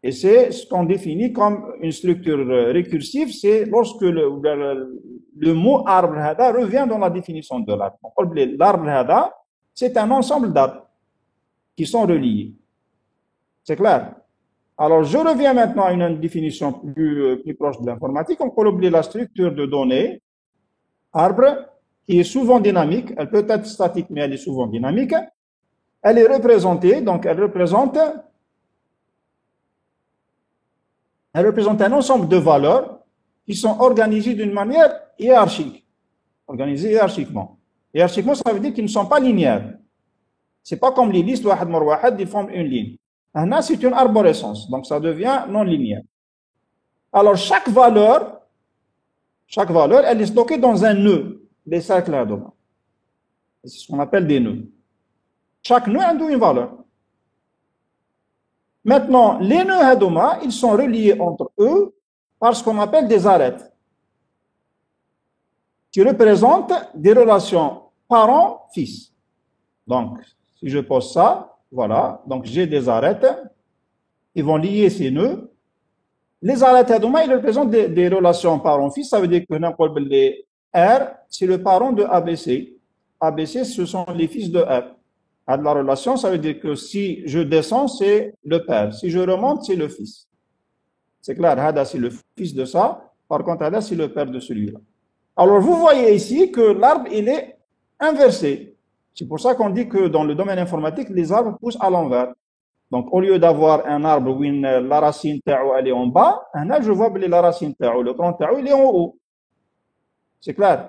Et c'est ce qu'on définit comme une structure récursive, c'est lorsque le mot arbre revient dans la définition de l'arbre. L'arbre, c'est un ensemble d'arbres qui sont reliés. C'est clair? Alors, je reviens maintenant à une définition plus proche de l'informatique. On peut oublier la structure de données, arbre, qui est souvent dynamique. Elle peut être statique, mais elle est souvent dynamique. Elle est représentée, donc elle représente un ensemble de valeurs qui sont organisées d'une manière hiérarchique. Organisées hiérarchiquement. Hiérarchiquement, ça veut dire qu'ils ne sont pas linéaires. C'est pas comme les listes, ils forment une ligne. Là, c'est une arborescence, donc ça devient non linéaire. Alors, chaque valeur, elle est stockée dans un nœud, des cercles à demain. C'est ce qu'on appelle des nœuds. Chaque nœud a une valeur. Maintenant, les nœuds Hadoma, ils sont reliés entre eux par ce qu'on appelle des arêtes, qui représentent des relations parent-fils. Donc, si je pose ça, voilà, donc j'ai des arêtes, ils vont lier ces nœuds. Les arêtes Hadoma, ils représentent des relations parent-fils, ça veut dire que n'importe les R, c'est le parent de ABC. ABC, ce sont les fils de R. À de la relation, ça veut dire que si je descends, c'est le père. Si je remonte, c'est le fils. C'est clair, Hada, c'est le fils de ça. Par contre, Hada, c'est le père de celui-là. Alors, vous voyez ici que l'arbre, il est inversé. C'est pour ça qu'on dit que dans le domaine informatique, les arbres poussent à l'envers. Donc, au lieu d'avoir un arbre où la racine ta'ou, elle est en bas, là, je vois que la racine ta'ou, le tronc ta'ou, il est en haut. C'est clair?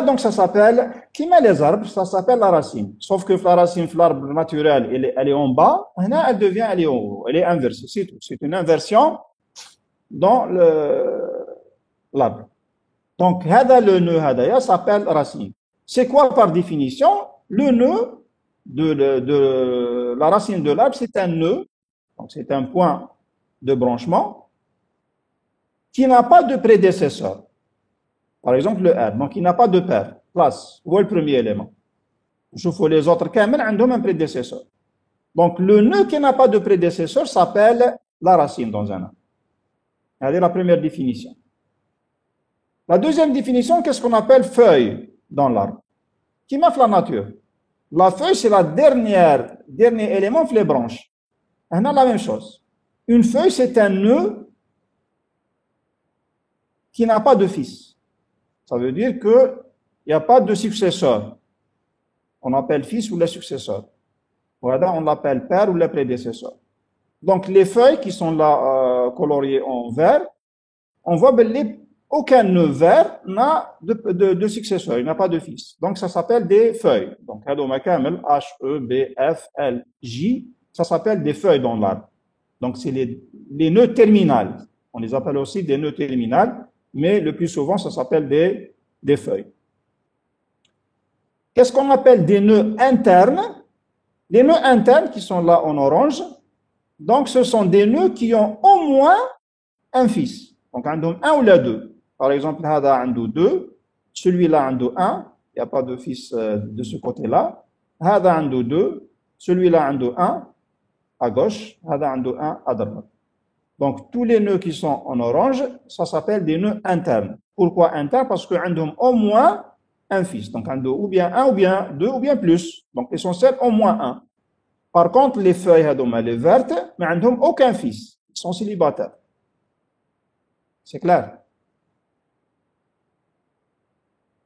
Donc ça s'appelle, qui met les arbres, ça s'appelle la racine. Sauf que la racine, l'arbre naturel, elle est en bas, elle devient, elle est en haut, elle est inversée, c'est tout. C'est une inversion dans l'arbre. Donc, le nœud s'appelle racine. C'est quoi par définition? Le nœud de la racine de l'arbre, c'est un nœud, donc c'est un point de branchement qui n'a pas de prédécesseur. Par exemple, le R, donc il n'a pas de père, place, où est le premier élément? Je fais les autres kamel, ils ont un prédécesseur. Donc, le nœud qui n'a pas de prédécesseur s'appelle la racine dans un arbre. C'est la première définition. La deuxième définition, qu'est-ce qu'on appelle feuille dans l'arbre? Qui marque la nature? La feuille, c'est la dernier élément de les branches. On a la même chose. Une feuille, c'est un nœud qui n'a pas de fils. Ça veut dire qu'il n'y a pas de successeur. On appelle fils ou les successeurs. Voilà, on l'appelle père ou les prédécesseurs. Donc, les feuilles qui sont là coloriées en vert, on voit aucun nœud vert n'a de successeur, il n'a pas de fils. Donc, ça s'appelle des feuilles. Donc, H, E, B, F, L, J, ça s'appelle des feuilles dans l'arbre. Donc, c'est les nœuds terminales. On les appelle aussi des nœuds terminales, mais le plus souvent, ça s'appelle des feuilles. Qu'est-ce qu'on appelle des nœuds internes? Les nœuds internes qui sont là en orange, donc ce sont des nœuds qui ont au moins un fils. Donc, un ou les deux. Par exemple, hada عنده 2, celui-là عنده 1, il n'y a pas de fils de ce côté-là. Hada عنده 2, celui-là عنده 1 à gauche, hada عنده 1 à droite. Donc, tous les nœuds qui sont en orange, ça s'appelle des nœuds internes. Pourquoi internes? Parce qu'ils ont au moins un fils. Donc, ou bien 1, ou bien 2, ou bien plus. Donc, essentiel, au moins 1. Par contre, les feuilles, les vertes, mais ils n'ont aucun fils. Ils sont célibataires. C'est clair?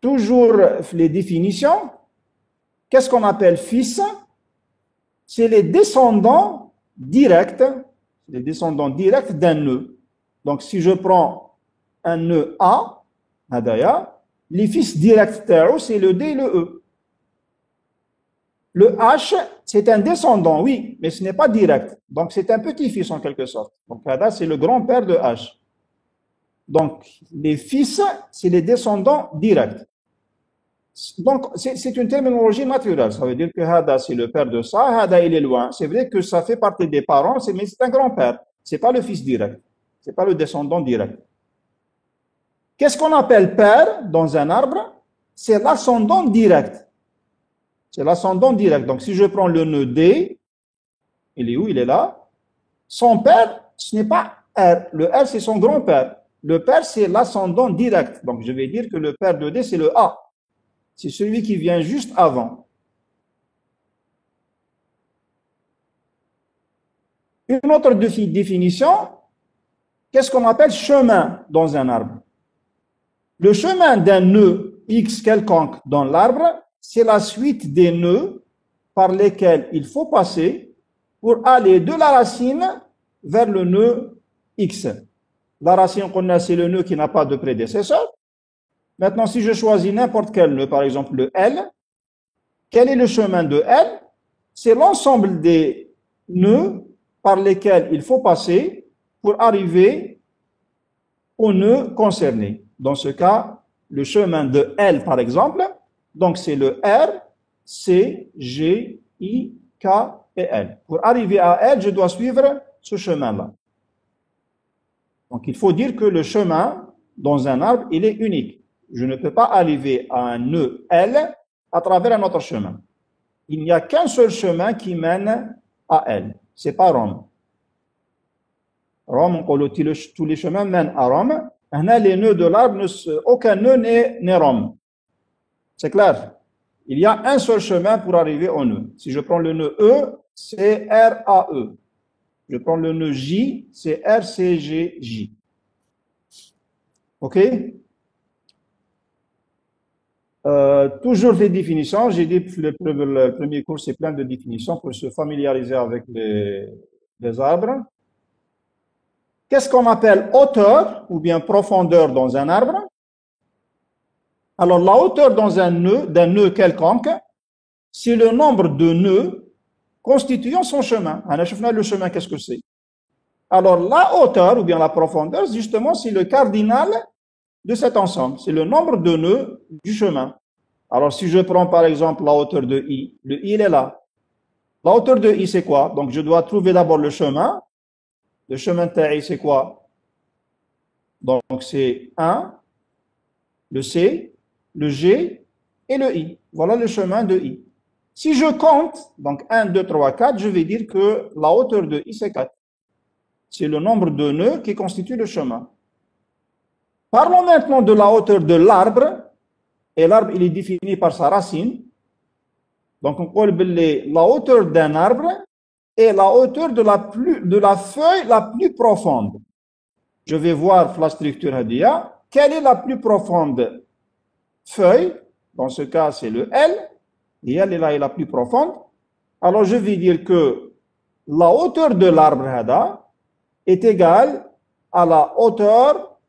Toujours les définitions. Qu'est-ce qu'on appelle fils? C'est les descendants directs d'un nœud. Donc, si je prends un nœud A, hadaya, les fils directs, c'est le D et le E. Le H, c'est un descendant, oui, mais ce n'est pas direct. Donc, c'est un petit-fils en quelque sorte. Donc, là, c'est le grand-père de H. Donc, les fils, c'est les descendants directs. Donc, c'est une terminologie naturelle. Ça veut dire que Hada, c'est le père de ça, Hada, il est loin. C'est vrai que ça fait partie des parents, mais c'est un grand-père. Ce n'est pas le fils direct. Ce n'est pas le descendant direct. Qu'est-ce qu'on appelle père dans un arbre? C'est l'ascendant direct. C'est l'ascendant direct. Donc, si je prends le nœud D, il est où? Il est là. Son père, ce n'est pas R. Le R, c'est son grand-père. Le père, c'est l'ascendant direct. Donc, je vais dire que le père de D, c'est le A. C'est celui qui vient juste avant. Une autre définition, qu'est-ce qu'on appelle chemin dans un arbre? Le chemin d'un nœud X quelconque dans l'arbre, c'est la suite des nœuds par lesquels il faut passer pour aller de la racine vers le nœud X. La racine qu'on a, c'est le nœud qui n'a pas de prédécesseur. Maintenant, si je choisis n'importe quel nœud, par exemple le L, quel est le chemin de L? C'est l'ensemble des nœuds par lesquels il faut passer pour arriver au nœud concerné. Dans ce cas, le chemin de L, par exemple, donc c'est le R, C, G, I, K et L. Pour arriver à L, je dois suivre ce chemin-là. Donc, il faut dire que le chemin dans un arbre, il est unique. Je ne peux pas arriver à un nœud L à travers un autre chemin. Il n'y a qu'un seul chemin qui mène à L. C'est pas Rome. Rome, tous les chemins mènent à Rome. Les nœuds de l'arbre, aucun nœud n'est Rome. C'est clair? Il y a un seul chemin pour arriver au nœud. Si je prends le nœud E, c'est R-A-E. Je prends le nœud J, c'est R-C-G-J. OK? Toujours les définitions. J'ai dit que le premier cours, c'est plein de définitions pour se familiariser avec les arbres. Qu'est-ce qu'on appelle hauteur ou bien profondeur dans un arbre? Alors, la hauteur dans d'un nœud quelconque, c'est le nombre de nœuds constituant son chemin. Le chemin, qu'est-ce que c'est? Alors, la hauteur ou bien la profondeur, justement, c'est le cardinal de cet ensemble. C'est le nombre de nœuds du chemin. Alors, si je prends par exemple la hauteur de I, le I, il est là. La hauteur de I, c'est quoi? Donc, je dois trouver d'abord le chemin. Le chemin de I, c'est quoi? Donc, c'est 1, le C, le G et le I. Voilà le chemin de I. Si je compte, donc 1, 2, 3, 4, je vais dire que la hauteur de I, c'est 4. C'est le nombre de nœuds qui constitue le chemin. Parlons maintenant de la hauteur de l'arbre. Et l'arbre, il est défini par sa racine. Donc, on dit la hauteur d'un arbre est la hauteur de la feuille la plus profonde. Je vais voir la structure Hadia. Quelle est la plus profonde feuille? Dans ce cas, c'est le L. Et elle est là, est la plus profonde. Alors, je vais dire que la hauteur de l'arbre Hada est égale à la hauteur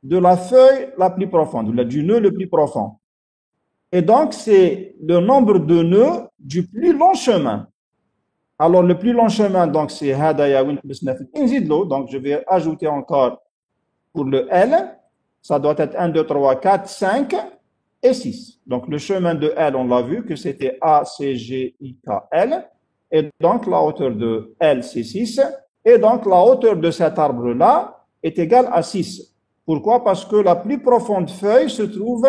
de la feuille la plus profonde, du nœud le plus profond. Et donc, c'est le nombre de nœuds du plus long chemin. Alors, le plus long chemin, donc, c'est Hadaya Win plus 9 Inzidlo. Donc, je vais ajouter encore pour le L. Ça doit être 1, 2, 3, 4, 5 et 6. Donc, le chemin de L, on l'a vu que c'était A, C, G, I, K, L. Et donc, la hauteur de L, c'est 6. Et donc, la hauteur de cet arbre-là est égale à 6. Pourquoi? Parce que la plus profonde feuille se trouve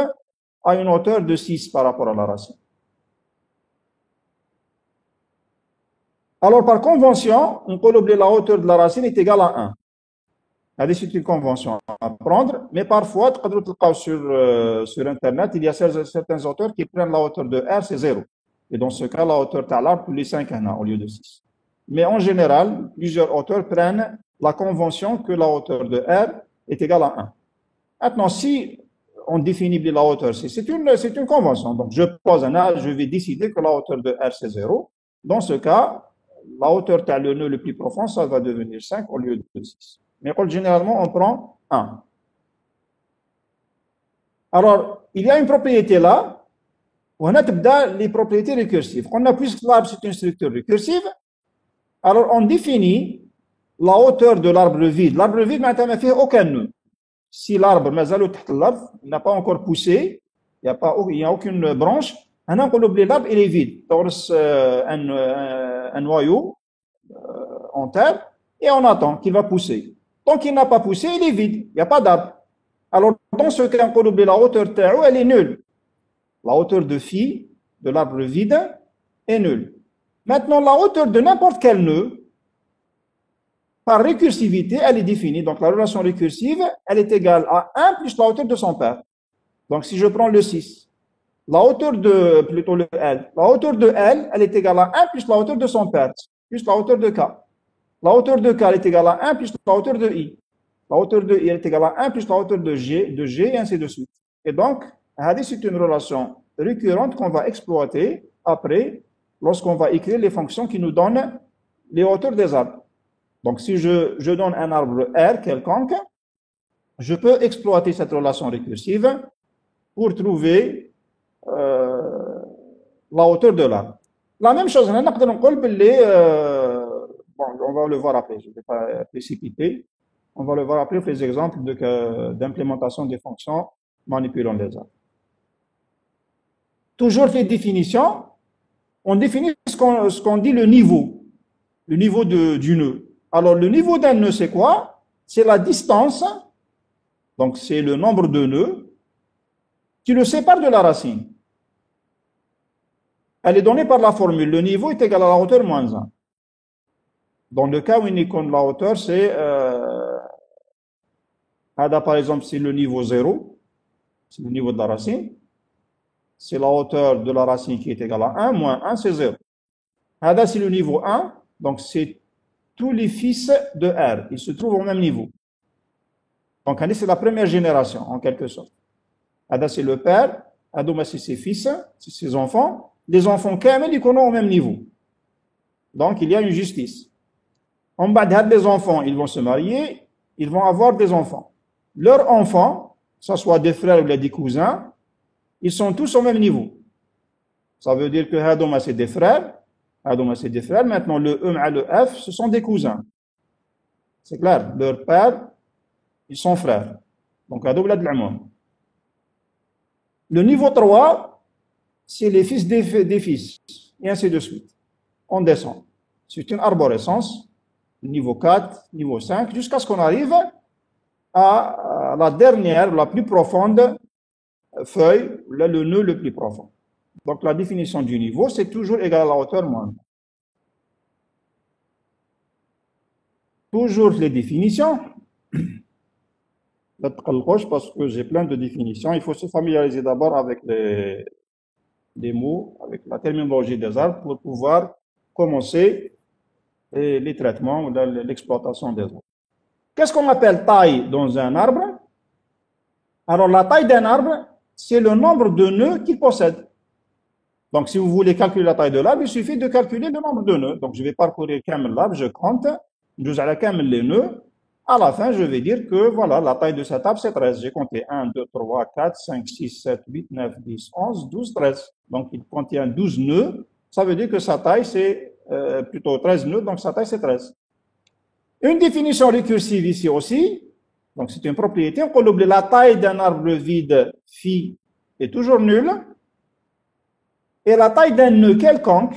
à une hauteur de 6 par rapport à la racine. Alors, par convention, on peut oublier la hauteur de la racine est égale à 1. C'est une convention à prendre, mais parfois, sur Internet, il y a certains auteurs qui prennent la hauteur de R, c'est 0. Et dans ce cas, la hauteur de l'arbre, tous les 5 au lieu de 6. Mais en général, plusieurs auteurs prennent la convention que la hauteur de R est égale à 1. Maintenant, si on définit la hauteur, c'est une convention. Donc, je pose un A, je vais décider que la hauteur de R, c'est 0. Dans ce cas, la hauteur de le nœud le plus profond, ça va devenir 5 au lieu de 6. Mais généralement, on prend 1. Alors, il y a une propriété là, on a les propriétés récursives. On a puisque l'arbre, c'est une structure récursive, alors on définit la hauteur de l'arbre vide. L'arbre vide, maintenant, il n'a fait aucun nœud. Si l'arbre, n'a pas encore poussé, il n'y a aucune branche, on a oublié l'arbre, il est vide. On un noyau en terre et on attend qu'il va pousser. Tant qu'il n'a pas poussé, il est vide, il n'y a pas d'arbre. Alors, dans ce cas, on oublie la hauteur terreau, elle est nulle. La hauteur de phi de l'arbre vide est nulle. Maintenant, la hauteur de n'importe quel nœud, par récursivité, elle est définie. Donc, la relation récursive, elle est égale à 1 plus la hauteur de son père. Donc, si je prends le 6, la hauteur de, plutôt le L, la hauteur de L, elle est égale à 1 plus la hauteur de son père, plus la hauteur de K. La hauteur de K, elle est égale à 1 plus la hauteur de I. La hauteur de I, elle est égale à 1 plus la hauteur de G, et ainsi de suite. Et donc, c'est une relation récurrente qu'on va exploiter après, lorsqu'on va écrire les fonctions qui nous donnent les hauteurs des arbres. Donc, si je donne un arbre R quelconque, je peux exploiter cette relation récursive pour trouver la hauteur de l'arbre. La même chose, on va le voir après, je ne vais pas précipiter. On va le voir après les exemples d'implémentation des fonctions manipulant les arbres. Toujours les définitions, on définit ce qu'on dit le niveau du nœud. Alors, le niveau d'un nœud, c'est quoi? C'est la distance, donc c'est le nombre de nœuds qui le sépare de la racine. Elle est donnée par la formule. Le niveau est égal à la hauteur moins 1. Dans le cas où la hauteur, c'est, par exemple, c'est le niveau 0, c'est le niveau de la racine. C'est la hauteur de la racine qui est égale à 1, moins 1, c'est 0. C'est le niveau 1, donc c'est tous les fils de R. Ils se trouvent au même niveau. Donc, c'est la première génération, en quelque sorte. C'est le père, c'est ses fils, c'est ses enfants. Les enfants, quand même, ils connaissent au même niveau. Donc, il y a une justice. En bas des enfants, ils vont se marier, ils vont avoir des enfants. Leurs enfants, que ce soit des frères ou des cousins, ils sont tous au même niveau. Ça veut dire que Hadoma, c'est des frères. Hadoma, c'est des frères. Maintenant, le E et le F, ce sont des cousins. C'est clair. Leur père, ils sont frères. Donc, Hadoma, de l'Amon. Le niveau 3, c'est les fils des fils. Et ainsi de suite. On descend. C'est une arborescence. Niveau 4, niveau 5, jusqu'à ce qu'on arrive à la dernière, la plus profonde feuille, le nœud le plus profond. Donc, la définition du niveau, c'est toujours égal à la hauteur moins. Toujours les définitions. لا تقلقوش parce que j'ai plein de définitions. Il faut se familiariser d'abord avec les mots, avec la terminologie des arbres pour pouvoir commencer les traitements ou l'exploitation des arbres. Qu'est-ce qu'on appelle taille dans un arbre? Alors la taille d'un arbre, c'est le nombre de nœuds qu'il possède. Donc si vous voulez calculer la taille de l'arbre, il suffit de calculer le nombre de nœuds. Donc je vais parcourir l'arbre, je compte, les nœuds. À la fin, je vais dire que voilà, la taille de cet arbre, c'est 13. J'ai compté 1, 2, 3, 4, 5, 6, 7, 8, 9, 10, 11, 12, 13. Donc, il contient 12 nœuds. Ça veut dire que sa taille, c'est plutôt 13 nœuds, donc sa taille, c'est 13. Une définition récursive ici aussi. Donc, c'est une propriété. On peut oublier la taille d'un arbre vide phi est toujours nulle. Et la taille d'un nœud quelconque,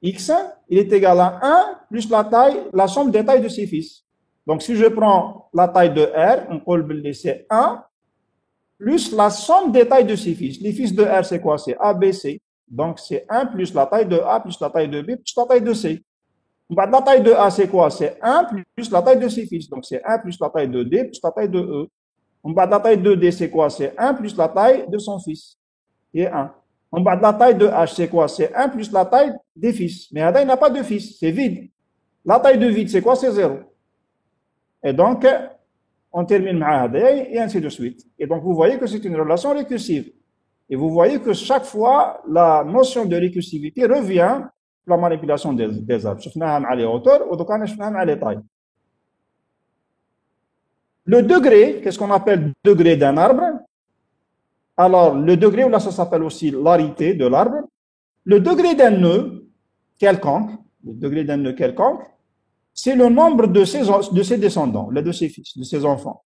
x, il est égal à 1 plus la somme des tailles de ses fils. Donc, si je prends la taille de R, on peut le laisser 1 plus la somme des tailles de ses fils. Les fils de R, c'est quoi? C'est A, B, C. Donc, c'est 1 plus la taille de A plus la taille de B plus la taille de C. La taille de A, c'est quoi? C'est 1 plus la taille de ses fils. Donc, c'est 1 plus la taille de D plus la taille de E. La taille de D, c'est quoi? C'est 1 plus la taille de son fils. Et 1. La taille de H, c'est quoi? C'est 1 plus la taille des fils. Mais H, il n'a pas de fils. C'est vide. La taille de vide, c'est quoi? C'est 0. Et donc, on termine et ainsi de suite. Et donc, vous voyez que c'est une relation récursive. Et vous voyez que chaque fois, la notion de récursivité revient pour la manipulation des arbres. Le degré, qu'est-ce qu'on appelle degré d'un arbre? Alors, le degré, là, ça s'appelle aussi l'arité de l'arbre. Le degré d'un nœud quelconque, c'est le nombre de ses descendants, de ses fils, de ses enfants.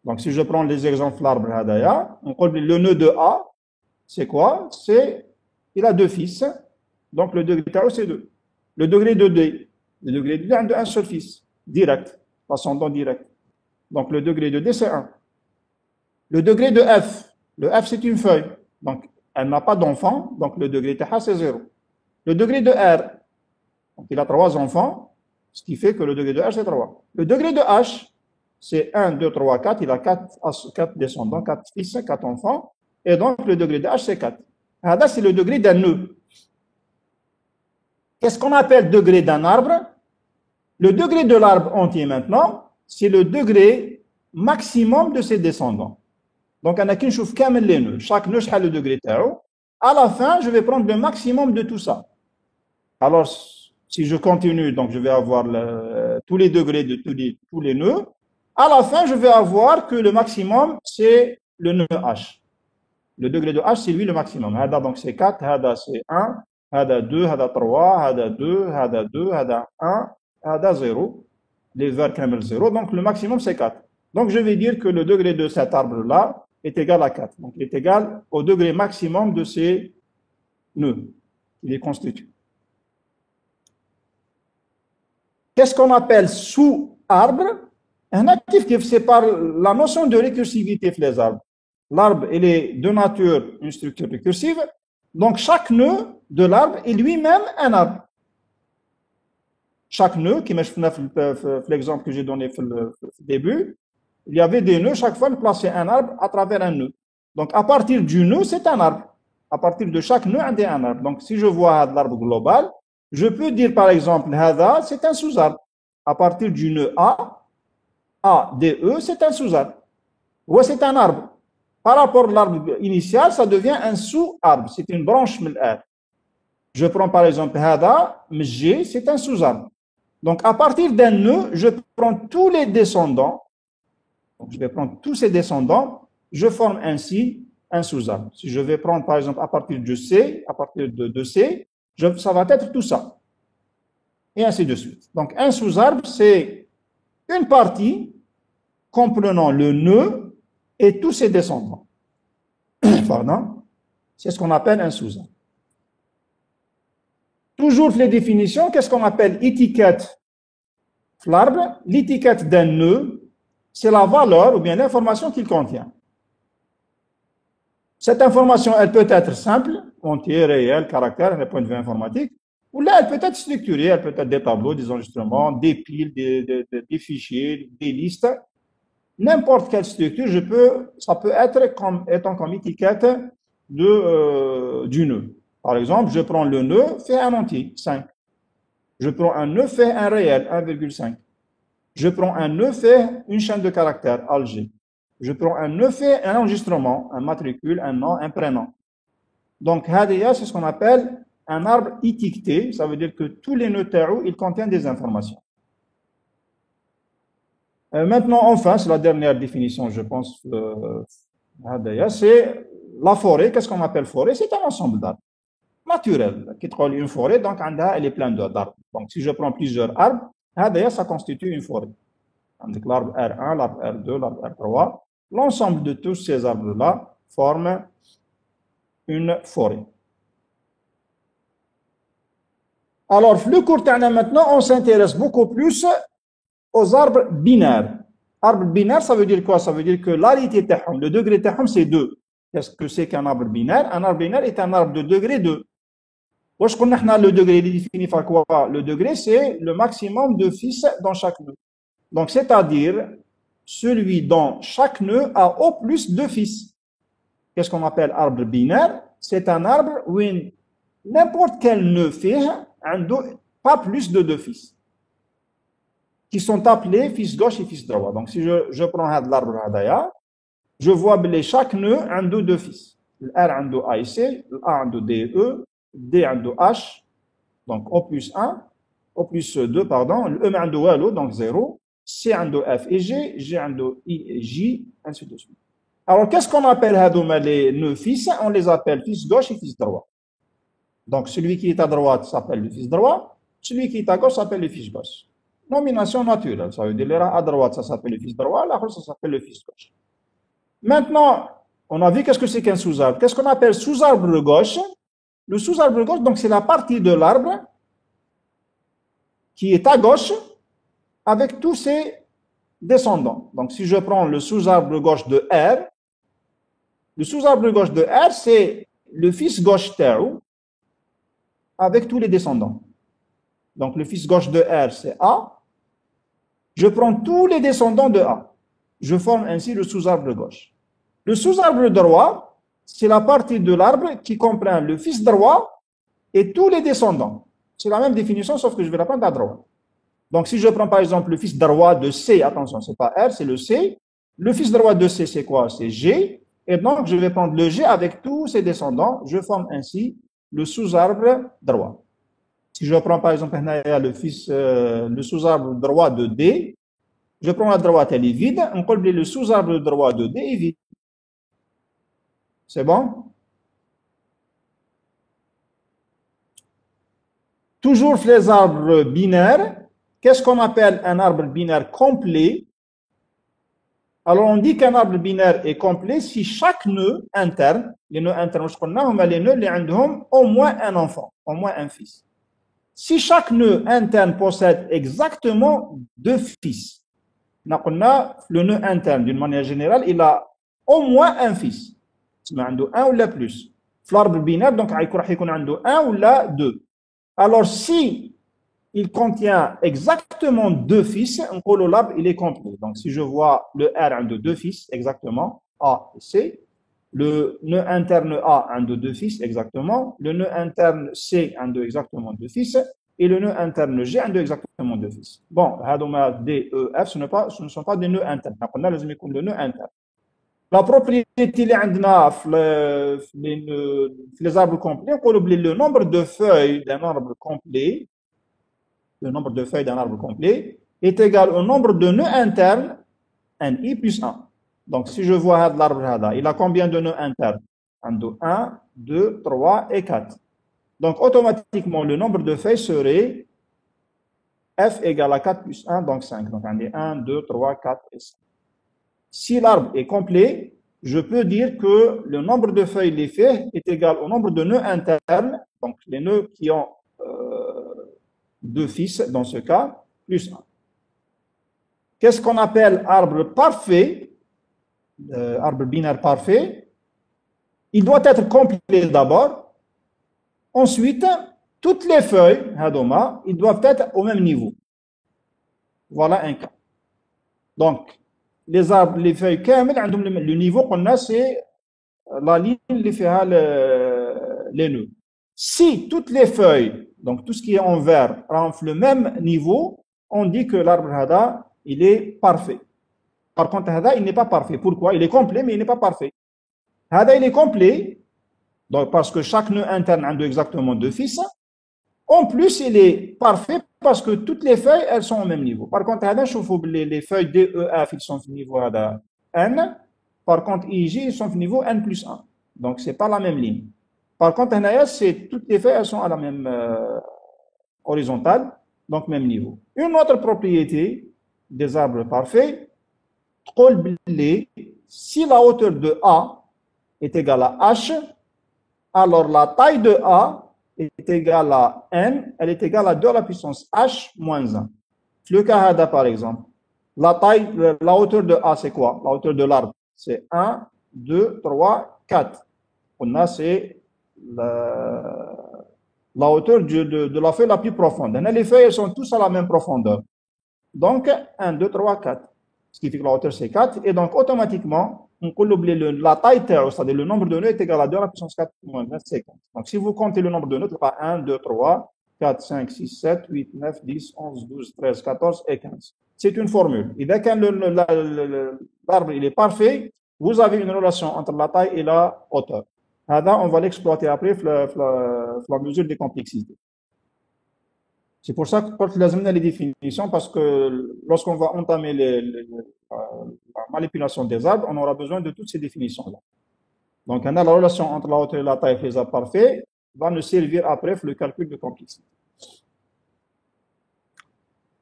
Donc, si je prends les exemples l'arbre Hadaya, le nœud de A, c'est quoi? Il a 2 fils. Donc, le degré de Tao, c'est 2. Le degré de D, de un seul fils, direct, ascendant direct. Donc, le degré de D, c'est 1. Le degré de F, le F, c'est une feuille. Donc, elle n'a pas d'enfant, donc le degré de H, c'est 0. Le degré de R, donc il a 3 enfants, ce qui fait que le degré de H, c'est 3. Le degré de H, c'est 1, 2, 3, 4. Il a 4 descendants, 4 fils, 4 enfants. Et donc, le degré de H, c'est 4. Là, c'est le degré d'un nœud. Qu'est-ce qu'on appelle degré d'un arbre? Le degré de l'arbre entier, maintenant, c'est le degré maximum de ses descendants. Donc, on a qu'une chose, les nœuds. Chaque nœud, c'est le degré Tao. À la fin, je vais prendre le maximum de tout ça. Alors, si je continue, donc je vais avoir tous les degrés de tous les nœuds. À la fin, je vais avoir que le maximum, c'est le nœud H. Le degré de H, c'est lui le maximum. Hada, donc c'est 4, Hada, c'est 1, Hada 2, Hada 3, Hada 2, Hada 2, Hada 1, Hada 0. Les vers camel 0. Donc, le maximum, c'est 4. Donc, je vais dire que le degré de cet arbre-là est égal à 4. Donc, il est égal au degré maximum de ces nœuds qu'il est constitué. Qu'est-ce qu'on appelle sous-arbre? Un actif qui sépare la notion de récursivité pour les arbres. L'arbre, il est de nature une structure récursive. Donc, chaque nœud de l'arbre est lui-même un arbre. Chaque nœud, qui est l'exemple que j'ai donné au début, il y avait des nœuds, chaque fois, on plaçait un arbre à travers un nœud. Donc, à partir du nœud, c'est un arbre. À partir de chaque nœud, on a un arbre. Donc, si je vois l'arbre global, je peux dire, par exemple, Hada, c'est un sous-arbre. À partir du nœud A, D, E, c'est un sous-arbre. Ou c'est un arbre. Par rapport à l'arbre initial, ça devient un sous-arbre. C'est une branche R. Je prends, par exemple, Hada, G, c'est un sous-arbre. Donc, à partir d'un nœud, je prends tous les descendants. Donc, je vais prendre tous ces descendants. Je forme ainsi un sous-arbre. Si je vais prendre, par exemple, à partir de C, à partir de C, ça va être tout ça. Et ainsi de suite. Donc, un sous-arbre, c'est une partie comprenant le nœud et tous ses descendants. Pardon. C'est ce qu'on appelle un sous-arbre. Toujours les définitions, qu'est-ce qu'on appelle étiquette l'arbre? L'étiquette d'un nœud, c'est la valeur ou bien l'information qu'il contient. Cette information, elle peut être simple, entier, réel, caractère, d'un point de vue informatique, ou là, elle peut être structurée, elle peut être des tableaux, des enregistrements, des piles, des fichiers, des listes. n'importe quelle structure, ça peut être étant comme étiquette du nœud. Par exemple, je prends le nœud, fait un entier, 5. Je prends un nœud, fait un réel, 1,5. Je prends un nœud, fait une chaîne de caractères, alger. Je prends un nœud, fait un enregistrement, un matricule, un nom, un prénom. Donc, c'est ce qu'on appelle un arbre étiqueté. Ça veut dire que tous les nœuds ta'ou, ils contiennent des informations. Maintenant, enfin, c'est la dernière définition, je pense, c'est la forêt. Qu'est-ce qu'on appelle forêt? C'est un ensemble d'arbres naturel. Qui trouve une forêt, donc elle est pleine d'arbres. Donc, si je prends plusieurs arbres, ça constitue une forêt. Donc, l'arbre R1, l'arbre R2, l'arbre R3, l'ensemble de tous ces arbres-là forment une forêt. Alors, le cours maintenant, on s'intéresse beaucoup plus aux arbres binaires. Arbre binaire, ça veut dire quoi? Ça veut dire que l'arité tahum, le degré tahum, c'est 2. Qu'est-ce que c'est qu'un arbre binaire? Un arbre binaire est un arbre de degré 2. Le degré, il est défini par quoi? Le degré, c'est le maximum de fils dans chaque nœud. Donc, c'est-à-dire celui dont chaque nœud a au plus 2 fils. Qu'est-ce qu'on appelle arbre binaire? C'est un arbre où n'importe quel nœud fait pas plus de 2 fils, qui sont appelés fils gauche et fils droit. Donc, si je prends l'arbre hadaya, je vois que chaque nœud a 2 fils. Le R a A et C, le A a D, E, D a H, donc O plus 1, O plus 2, pardon, le E a wallo, donc 0, C a F et G, G a I et J, ainsi de suite. Alors, qu'est-ce qu'on appelle les nœuds fils? On les appelle fils gauche et fils droit. Donc, celui qui est à droite s'appelle le fils droit, celui qui est à gauche s'appelle le fils gauche. Nomination naturelle, ça veut dire à droite, ça s'appelle le fils droit, à la gauche, ça s'appelle le fils gauche. Maintenant, on a vu qu'est-ce que c'est qu'un sous-arbre. Qu'est-ce qu'on appelle sous-arbre gauche? Le sous-arbre gauche, donc, c'est la partie de l'arbre qui est à gauche avec tous ses descendants. Donc, si je prends le sous-arbre gauche de R, le sous-arbre gauche de R, c'est le fils gauche ta'ou avec tous les descendants. Donc, le fils gauche de R, c'est A. Je prends tous les descendants de A. Je forme ainsi le sous-arbre gauche. Le sous-arbre droit, c'est la partie de l'arbre qui comprend le fils droit et tous les descendants. C'est la même définition, sauf que je vais la prendre à droite. Donc, si je prends par exemple le fils droit de C, attention, c'est pas R, c'est le C. Le fils droit de C, c'est quoi? C'est G. Et donc, je vais prendre le G avec tous ses descendants. Je forme ainsi le sous-arbre droit. Si je prends par exemple le sous-arbre droit de D, je prends la droite, elle est vide. On colle le sous-arbre droit de D est vide. C'est bon? Toujours les arbres binaires. Qu'est-ce qu'on appelle un arbre binaire complet? Alors, on dit qu'un arbre binaire est complet si chaque nœud interne, les nœuds internes, les nœuds, les ont au moins un enfant, au moins un fils. Si chaque nœud interne possède exactement 2 fils, le nœud interne, d'une manière générale, il a au moins un fils. Il a un ou la plus. L'arbre binaire, donc, il y a un ou la 2. Alors, si il contient exactement 2 fils, on dit l'arbre, il est complet. Donc, si je vois le R a 2 fils, exactement, A et C, le nœud interne A a 2 fils, exactement, le nœud interne C a exactement 2 fils, et le nœud interne G a exactement 2 fils. Bon, D, E, F, ce ne sont pas des nœuds internes. On a le nœud interne. La propriété qui est les arbres complets, on peut le nombre de feuilles d'un arbre complet, le nombre de feuilles d'un arbre complet est égal au nombre de nœuds internes, Ni plus 1. Donc, si je vois l'arbre, il a combien de nœuds internes? 1, 2, 3 et 4. Donc, automatiquement, le nombre de feuilles serait F égale à 4 plus 1, donc 5. Donc, on est 1, 2, 3, 4 et 5. Si l'arbre est complet, je peux dire que le nombre de feuilles les faits est égal au nombre de nœuds internes, donc les nœuds qui ont 2 fils dans ce cas, plus 1. Qu'est-ce qu'on appelle arbre parfait? Arbre binaire parfait. Il doit être complet d'abord. Ensuite, toutes les feuilles, ils doivent être au même niveau. Voilà un cas. Donc, les arbres, les feuilles كامل عندهم le niveau qu'on a c'est la ligne اللي فيها les nœuds. Si toutes les feuilles, donc tout ce qui est en vert, rentrent le même niveau, on dit que l'arbre hada, il est parfait. Par contre, hada, il n'est pas parfait. Pourquoi? Il est complet, mais il n'est pas parfait. Hada, il est complet, donc parce que chaque nœud interne a exactement 2 fils. En plus, il est parfait parce que toutes les feuilles, elles sont au même niveau. Par contre, hada, les feuilles D, E, F, ils sont au niveau hada, N. Par contre, I, J, ils sont au niveau N plus 1. Donc, ce n'est pas la même ligne. Par contre, toutes les feuilles, elles sont à la même horizontale, donc même niveau. Une autre propriété des arbres parfaits, si la hauteur de A est égale à H, alors la taille de A est égale à N, elle est égale à 2 à la puissance H moins 1. Le cas Hada, par exemple, la hauteur de A, c'est quoi? La hauteur de l'arbre, c'est 1, 2, 3, 4. On a, c'est la hauteur de la feuille la plus profonde. Les feuilles, elles sont tous à la même profondeur. Donc, 1, 2, 3, 4. Ce qui fait que la hauteur, c'est 4. Et donc, automatiquement, on peut oublier la taille, c'est-à-dire le nombre de nœuds est égal à 2 à la puissance 4 moins 20, c'est 15. Donc, si vous comptez le nombre de nœuds, il y aura 1, 2, 3, 4, 5, 6, 7, 8, 9, 10, 11, 12, 13, 14 et 15. C'est une formule. Et dès que l'arbre il est parfait, vous avez une relation entre la taille et la hauteur. On va l'exploiter après la mesure des complexités. C'est pour ça que je vais les définitions, parce que lorsqu'on va entamer la manipulation des arbres, on aura besoin de toutes ces définitions-là. Donc, la relation entre la hauteur et la taille des arbres parfaits va nous servir après le calcul de complexité.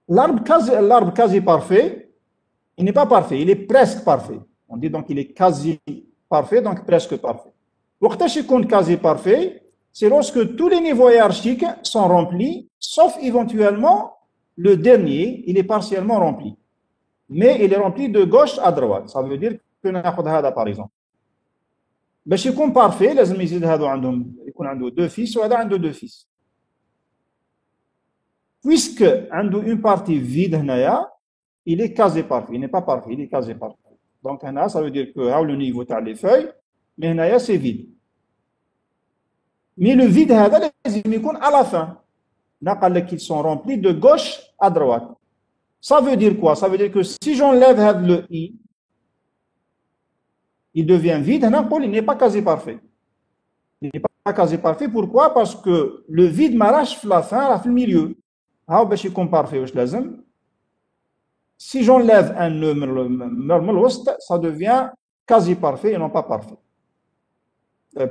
L'arbre quasi parfait, il n'est pas parfait, il est presque parfait. On dit donc qu'il est quasi parfait, donc presque parfait. Pour quasi parfait, c'est lorsque tous les niveaux hiérarchiques sont remplis, sauf éventuellement le dernier, il est partiellement rempli. Mais il est rempli de gauche à droite. Ça veut dire que nous avons par exemple. باش يكون parfait, لازم يزيد هذو عندهم يكون عنده 2 fils وهذا عنده 2 fils. Puisque عنده une partie vide هنايا, il est quasi parfait, il n'est pas parfait, il est quasi parfait. Donc هنا ça veut dire que le niveau تاع les feuilles, mais هنايا c'est vide. Mais le vide هذا لازم يكون à la fin. Là قال لك qu'ils sont remplis de gauche à droite. Ça veut dire quoi? Ça veut dire que si j'enlève le i, il devient vide. Il n'est pas quasi parfait. Il n'est pas quasi parfait. Pourquoi? Parce que le vide m'arrache la fin, le milieu. Parfait. Si j'enlève un nœud, ça devient quasi parfait et non pas parfait.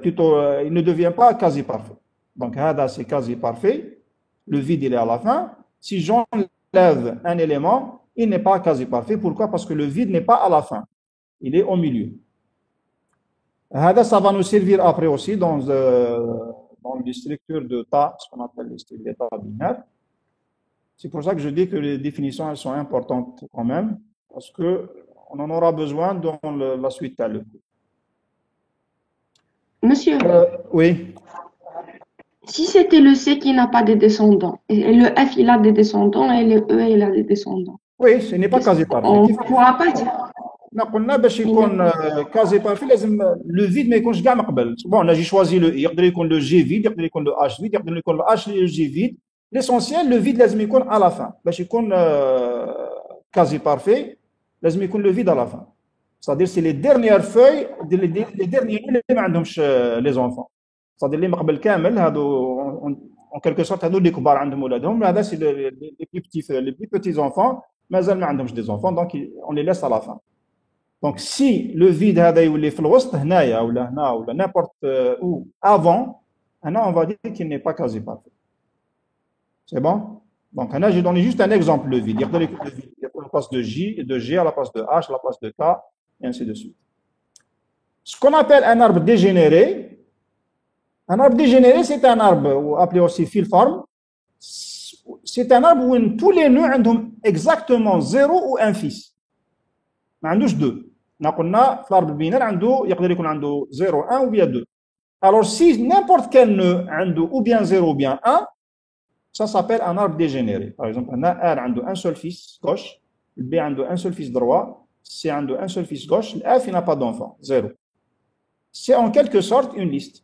Plutôt, il ne devient pas quasi parfait. Donc, c'est quasi parfait. Le vide, il est à la fin. Si j'enlève un élément, il n'est pas quasi parfait. Pourquoi? Parce que le vide n'est pas à la fin. Il est au milieu. Ça va nous servir après aussi dans les structures de tas, ce qu'on appelle les tas binaires. C'est pour ça que je dis que les définitions elles sont importantes quand même, parce qu'on en aura besoin dans la suite à l'heure. Monsieur, oui. Si c'était le C qui n'a pas de descendants, et le F il a des descendants, et le E il a des descendants. Oui, ce n'est pas quasi parfait. On ne pourra pas dire. قلنا باش يكون كازي بارفي لازم لو فيد ما يكونش كاع مقبل. بون انا جي شوازي لو يقدر يكون لو جي فيد يقدر يكون لو اش فيد يقدر يكون لو اش جي فيد. ليسونسيال لو فيد لازم يكون على لا فان باش يكون كازي بارفي لازم يكون لو فيد على لا فان. c'est-à-dire c'est les dernières feuilles les derniers اللي ما عندهمش لي زونفون. c'est-à-dire اللي مقبل كامل هادو en quelque sorte هادو اللي كبار عندهم ولادهم. هذا c'est les plus petits enfants مازال ما عندهمش des enfants donc on les laisse à la fin. Donc, si le vide هذا يولي في الوسط هنايا ولا هنا ولا n'importe où avant, on va dire qu'il n'est pas quasi parfait. C'est bon? Donc, j'ai donné juste un exemple le vide. Il y a la place de J, de G à la place de H, à la place de K, et ainsi de suite. Ce qu'on appelle un arbre dégénéré, c'est un arbre appelé aussi filiforme. C'est un arbre où tous les nœuds ont exactement 0 ou un fils. ما عندوش 2. قلنا في الارض البينار عنده يقدر يكون عنده 0 1 ou bien 2. Alors si n'importe quel nœud عنده ou bien 0 ou bien 1, ça s'appelle un arbre dégénéré. Par exemple, A عنده un seul fils gauche, B عنده un seul fils droit, c'est un seul fils gauche, le F, il n'a pas d'enfant, 0. C'est en quelque sorte une liste.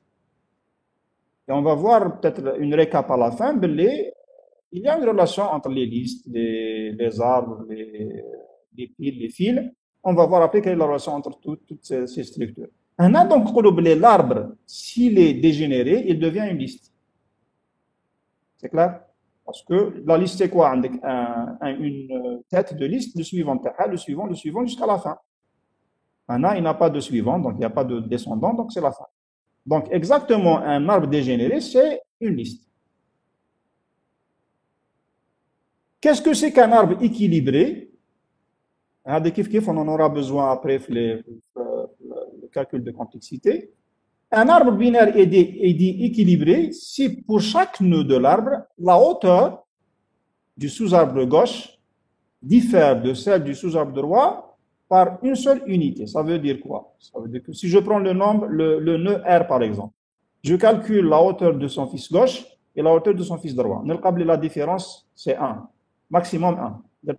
Et on va voir peut-être une récap à la fin, mais il y a une relation entre les listes, les arbres, les piles, les fils. On va voir après quelle est la relation entre toutes ces structures. On a donc l'arbre, s'il est dégénéré, il devient une liste. C'est clair? Parce que la liste, c'est quoi? Une tête de liste, le suivant, le suivant, jusqu'à la fin. Maintenant, il n'a pas de suivant, donc il n'y a pas de descendant, donc c'est la fin. Donc, exactement, un arbre dégénéré, c'est une liste. Qu'est-ce que c'est qu'un arbre équilibré? On en aura besoin après le calcul de complexité. Un arbre binaire est dit équilibré si pour chaque nœud de l'arbre, la hauteur du sous-arbre gauche diffère de celle du sous-arbre droit par une seule unité. Ça veut dire quoi? Ça veut dire que si je prends le nœud R par exemple, je calcule la hauteur de son fils gauche et la hauteur de son fils droit. La différence, c'est 1. Maximum 1.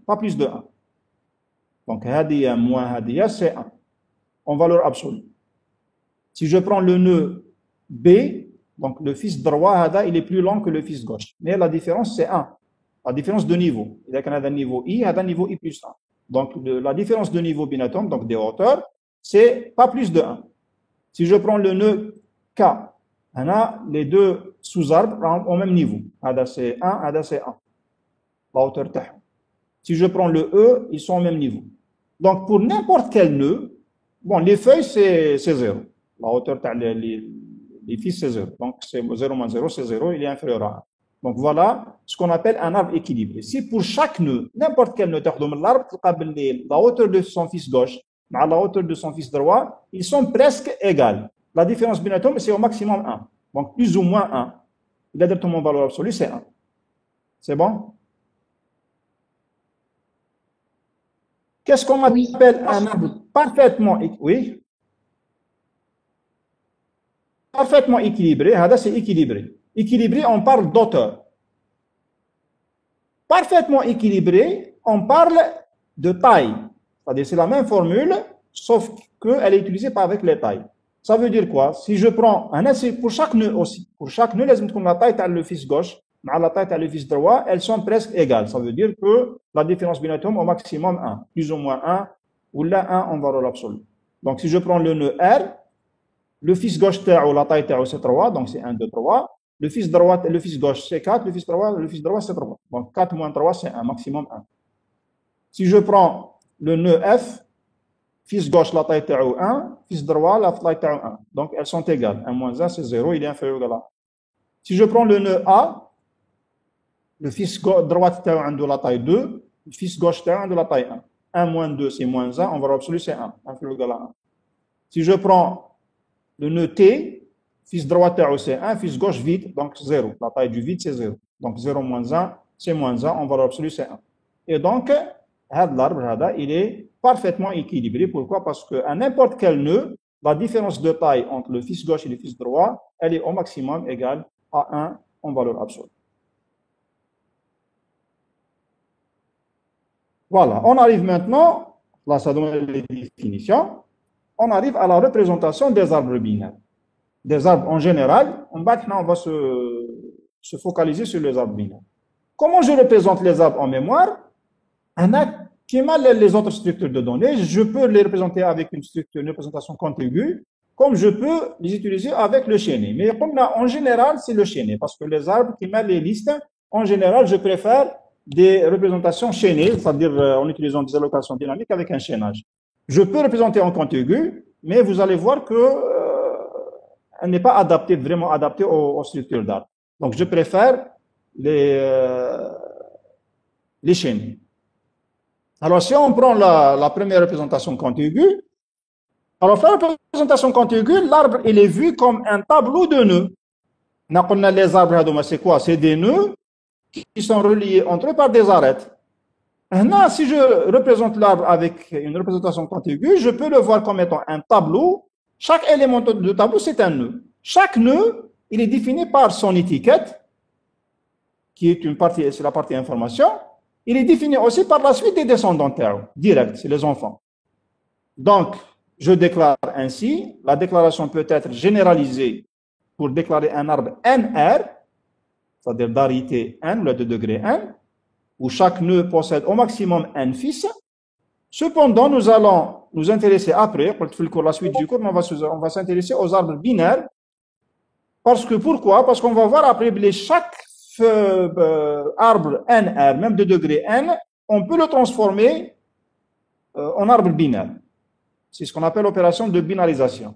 Pas plus de 1. Donc, hadiya moins hadiya, c'est 1. En valeur absolue. Si je prends le nœud B, donc le fils droit, il est plus long que le fils gauche. Mais la différence, c'est 1. La différence de niveau. Il y a un niveau I, un niveau I plus 1. Donc, la différence de niveau binatom, donc des hauteurs, c'est pas plus de 1. Si je prends le nœud K, on a les deux sous-arbres au même niveau. Hada c'est 1, hada c'est 1. La hauteur T. Si je prends le E, ils sont au même niveau. Donc, pour n'importe quel nœud, bon, les feuilles, c'est 0. La hauteur les fils, c'est 0. Donc, c'est 0 moins 0, c'est 0, il est inférieur à 1. Donc, voilà ce qu'on appelle un arbre équilibré. Si pour chaque nœud, n'importe quel nœud de l'arbre, la hauteur de son fils gauche, la hauteur de son fils droit, ils sont presque égales. La différence binatom, c'est au maximum 1. Donc, plus ou moins 1. Il a directement valeur absolue, c'est 1. C'est bon? Qu'est-ce qu'on appelle un arbre parfaitement équilibré? Parfaitement équilibré, c'est équilibré. Équilibré, on parle d'auteur. Parfaitement équilibré, on parle de taille. C'est-à-dire c'est la même formule, sauf qu'elle est utilisée pas avec les tailles. Ça veut dire quoi? Si je prends un essai pour chaque nœud aussi, pour chaque nœud, la taille de le fils gauche, la taille de le fils droit, elles sont presque égales. Ça veut dire que la différence binatom au maximum 1, plus ou moins 1, ou là 1 en valeur absolue. Donc si je prends le nœud R, le fils gauche la taille c'est 3, donc c'est 1, 2, 3. Le fils droit, le fils gauche c'est 4, le fils droit c'est 3. Donc 4 moins 3 c'est 1, maximum 1. Si je prends le nœud F, fils gauche la taille 1, fils droit la taille 1. Donc elles sont égales. 1 moins 1 c'est 0, il est inférieur à 1. Si je prends le nœud A, le fils droit de la taille 2, le fils gauche de la taille 1. 1 moins 2 c'est moins 1, en valeur absolue c'est 1, inférieur à 1. Si je prends le nœud T, fils droit c'est 1, fils gauche vide, donc 0. La taille du vide c'est 0. Donc 0 moins 1 c'est moins 1, en valeur absolue c'est 1. Et donc, l'arbre, il est parfaitement équilibré. Pourquoi? Parce qu'à n'importe quel nœud, la différence de taille entre le fils gauche et le fils droit, elle est au maximum égale à 1 en valeur absolue. Voilà, on arrive maintenant, là ça donne les définitions, on arrive à la représentation des arbres binaires. Des arbres en général, on va se focaliser sur les arbres binaires. Comment je représente les arbres en mémoire? Qui mal les autres structures de données, je peux les représenter avec une représentation contiguë, comme je peux les utiliser avec le chaîné. Mais comme là, en général, c'est le chaîné, parce que les arbres qui mêlent les listes, en général, je préfère des représentations chaînées, c'est-à-dire en utilisant des allocations dynamiques avec un chaînage. Je peux représenter en contigu, mais vous allez voir que elle n'est pas vraiment adaptée aux structures d'arbres. Donc, je préfère les chaîner. Alors, si on prend la première représentation contiguë, alors, la représentation contiguë, l'arbre, il est vu comme un tableau de nœuds. Les arbres, c'est quoi? C'est des nœuds qui sont reliés entre eux par des arêtes. Maintenant, si je représente l'arbre avec une représentation contiguë, je peux le voir comme étant un tableau. Chaque élément de tableau, c'est un nœud. Chaque nœud, il est défini par son étiquette, qui est c'est la partie information. il est défini aussi par la suite des descendants direct, c'est les enfants. Donc, je déclare ainsi, la déclaration peut être généralisée pour déclarer un arbre NR, c'est-à-dire d'arité N, le de degré N, où chaque nœud possède au maximum N fils. Cependant, nous allons nous intéresser après, pour la suite du cours, on va s'intéresser aux arbres binaires. Pourquoi? Parce qu'on va voir après, chaque arbre NR, même de degré N, on peut le transformer en arbre binaire. C'est ce qu'on appelle l'opération de binarisation.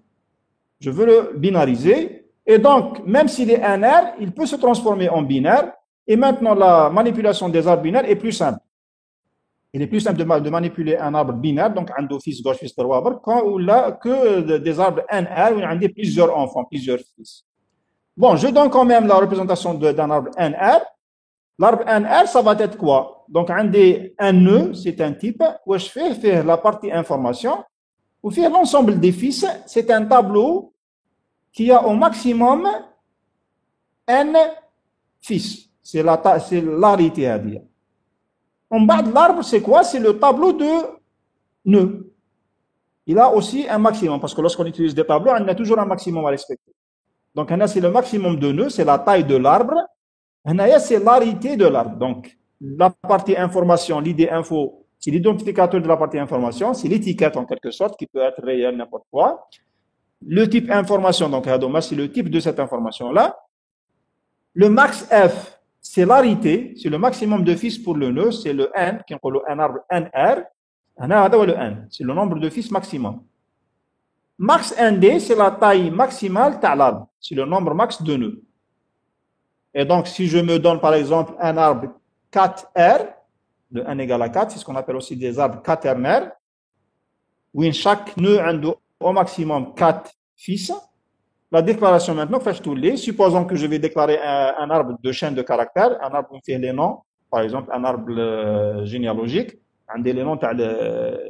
Je veux le binariser. Et donc, même s'il est NR, il peut se transformer en binaire. Et maintenant, la manipulation des arbres binaires est plus simple. Il est plus simple de manipuler un arbre binaire, donc un fils gauche, fils droit, que des arbres NR où il y a plusieurs enfants, plusieurs fils. Bon, je donne quand même la représentation d'un arbre NR. L'arbre NR, ça va être quoi? Donc, un nœud, c'est un type. Où je fais la partie information. Ou faire l'ensemble des fils, c'est un tableau qui a au maximum N fils. C'est l'arité à dire. En bas de l'arbre, c'est quoi? C'est le tableau de nœuds. Il a aussi un maximum, parce que lorsqu'on utilise des tableaux, on a toujours un maximum à respecter. Donc, c'est le maximum de nœuds, c'est la taille de l'arbre. C'est l'arité de l'arbre. Donc, la partie information, l'idée info, c'est l'identificateur de la partie information, c'est l'étiquette en quelque sorte, qui peut être réelle, n'importe quoi. Le type information, donc, c'est le type de cette information-là. Le max F, c'est l'arité, c'est le maximum de fils pour le nœud, c'est le N, qui est un arbre NR. Le N, c'est le nombre de fils maximum. Max ND, c'est la taille maximale de l'arbre, c'est le nombre max de nœuds. Et donc, si je me donne par exemple un arbre 4R, de N égale à 4, c'est ce qu'on appelle aussi des arbres quaternaires, où chaque nœud a au maximum 4 fils. La déclaration maintenant, supposons que je vais déclarer un arbre de chaîne de caractères, un arbre qui fait les noms, par exemple un arbre généalogique, un des noms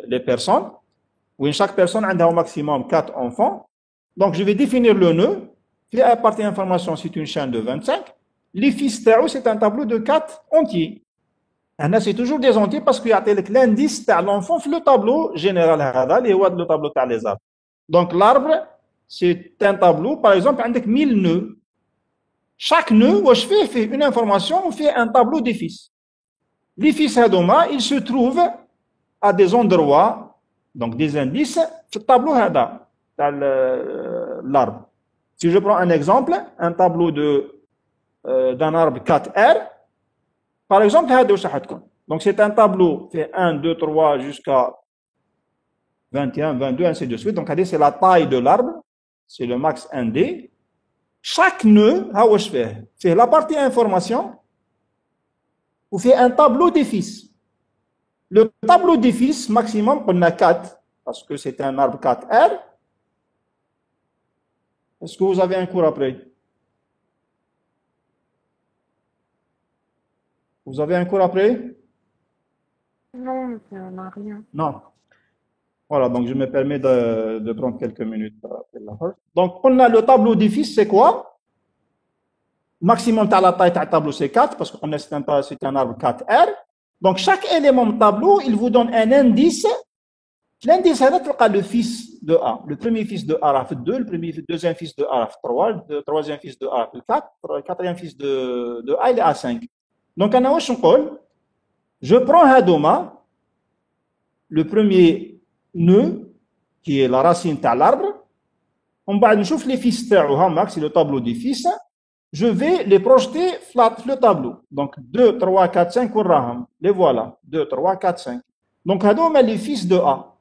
les personnes, où chaque personne a au maximum 4 enfants. Donc je vais définir le nœud, puis à partir d'information, c'est une chaîne de 25. Les fils TAO, c'est un tableau de 4 entiers. C'est toujours des entiers parce qu'il y a l'indice de l'enfant le tableau général, le tableau des arbres. Donc l'arbre, c'est un tableau, par exemple, avec 1000 nœuds. Chaque nœud, je fais une information, on fait un tableau des fils. Les fils Hadoma, ils se trouvent à des endroits, donc des indices, ce tableau Hada, dans l'arbre. Si je prends un exemple, un tableau d'un arbre 4R, par exemple, donc c'est un tableau fait 1, 2, 3 jusqu'à 21, 22, ainsi de suite. Donc c'est la taille de l'arbre, c'est le max 1D. Chaque nœud, c'est la partie information, ou fait un tableau des fils. Le tableau des fils, maximum, on a 4, parce que c'est un arbre 4R. Est-ce que vous avez un cours après? Vous avez un cours après? Non, on n'a rien. Non. Voilà, donc je me permets de prendre quelques minutes. Donc, on a le tableau des fils, c'est quoi? Maximum de la taille du tableau, c'est 4, parce qu'on c'est un arbre 4R. Donc, chaque élément de tableau, il vous donne un indice. L'indice, c'est le fils de A. Le premier fils de A, fait 2, le deuxième fils de A, fait 3, le troisième fils de A, fait 4, le quatrième fils de A, il est à 5. Donc, je prends Hadoma, le premier nœud, qui est la racine de l'arbre. On va voir les fils de c'est le tableau des fils. Je vais les projeter flat le tableau. Donc, 2, 3, 4, 5, les voilà. 2, 3, 4, 5. Donc, Hadoma, les fils de A.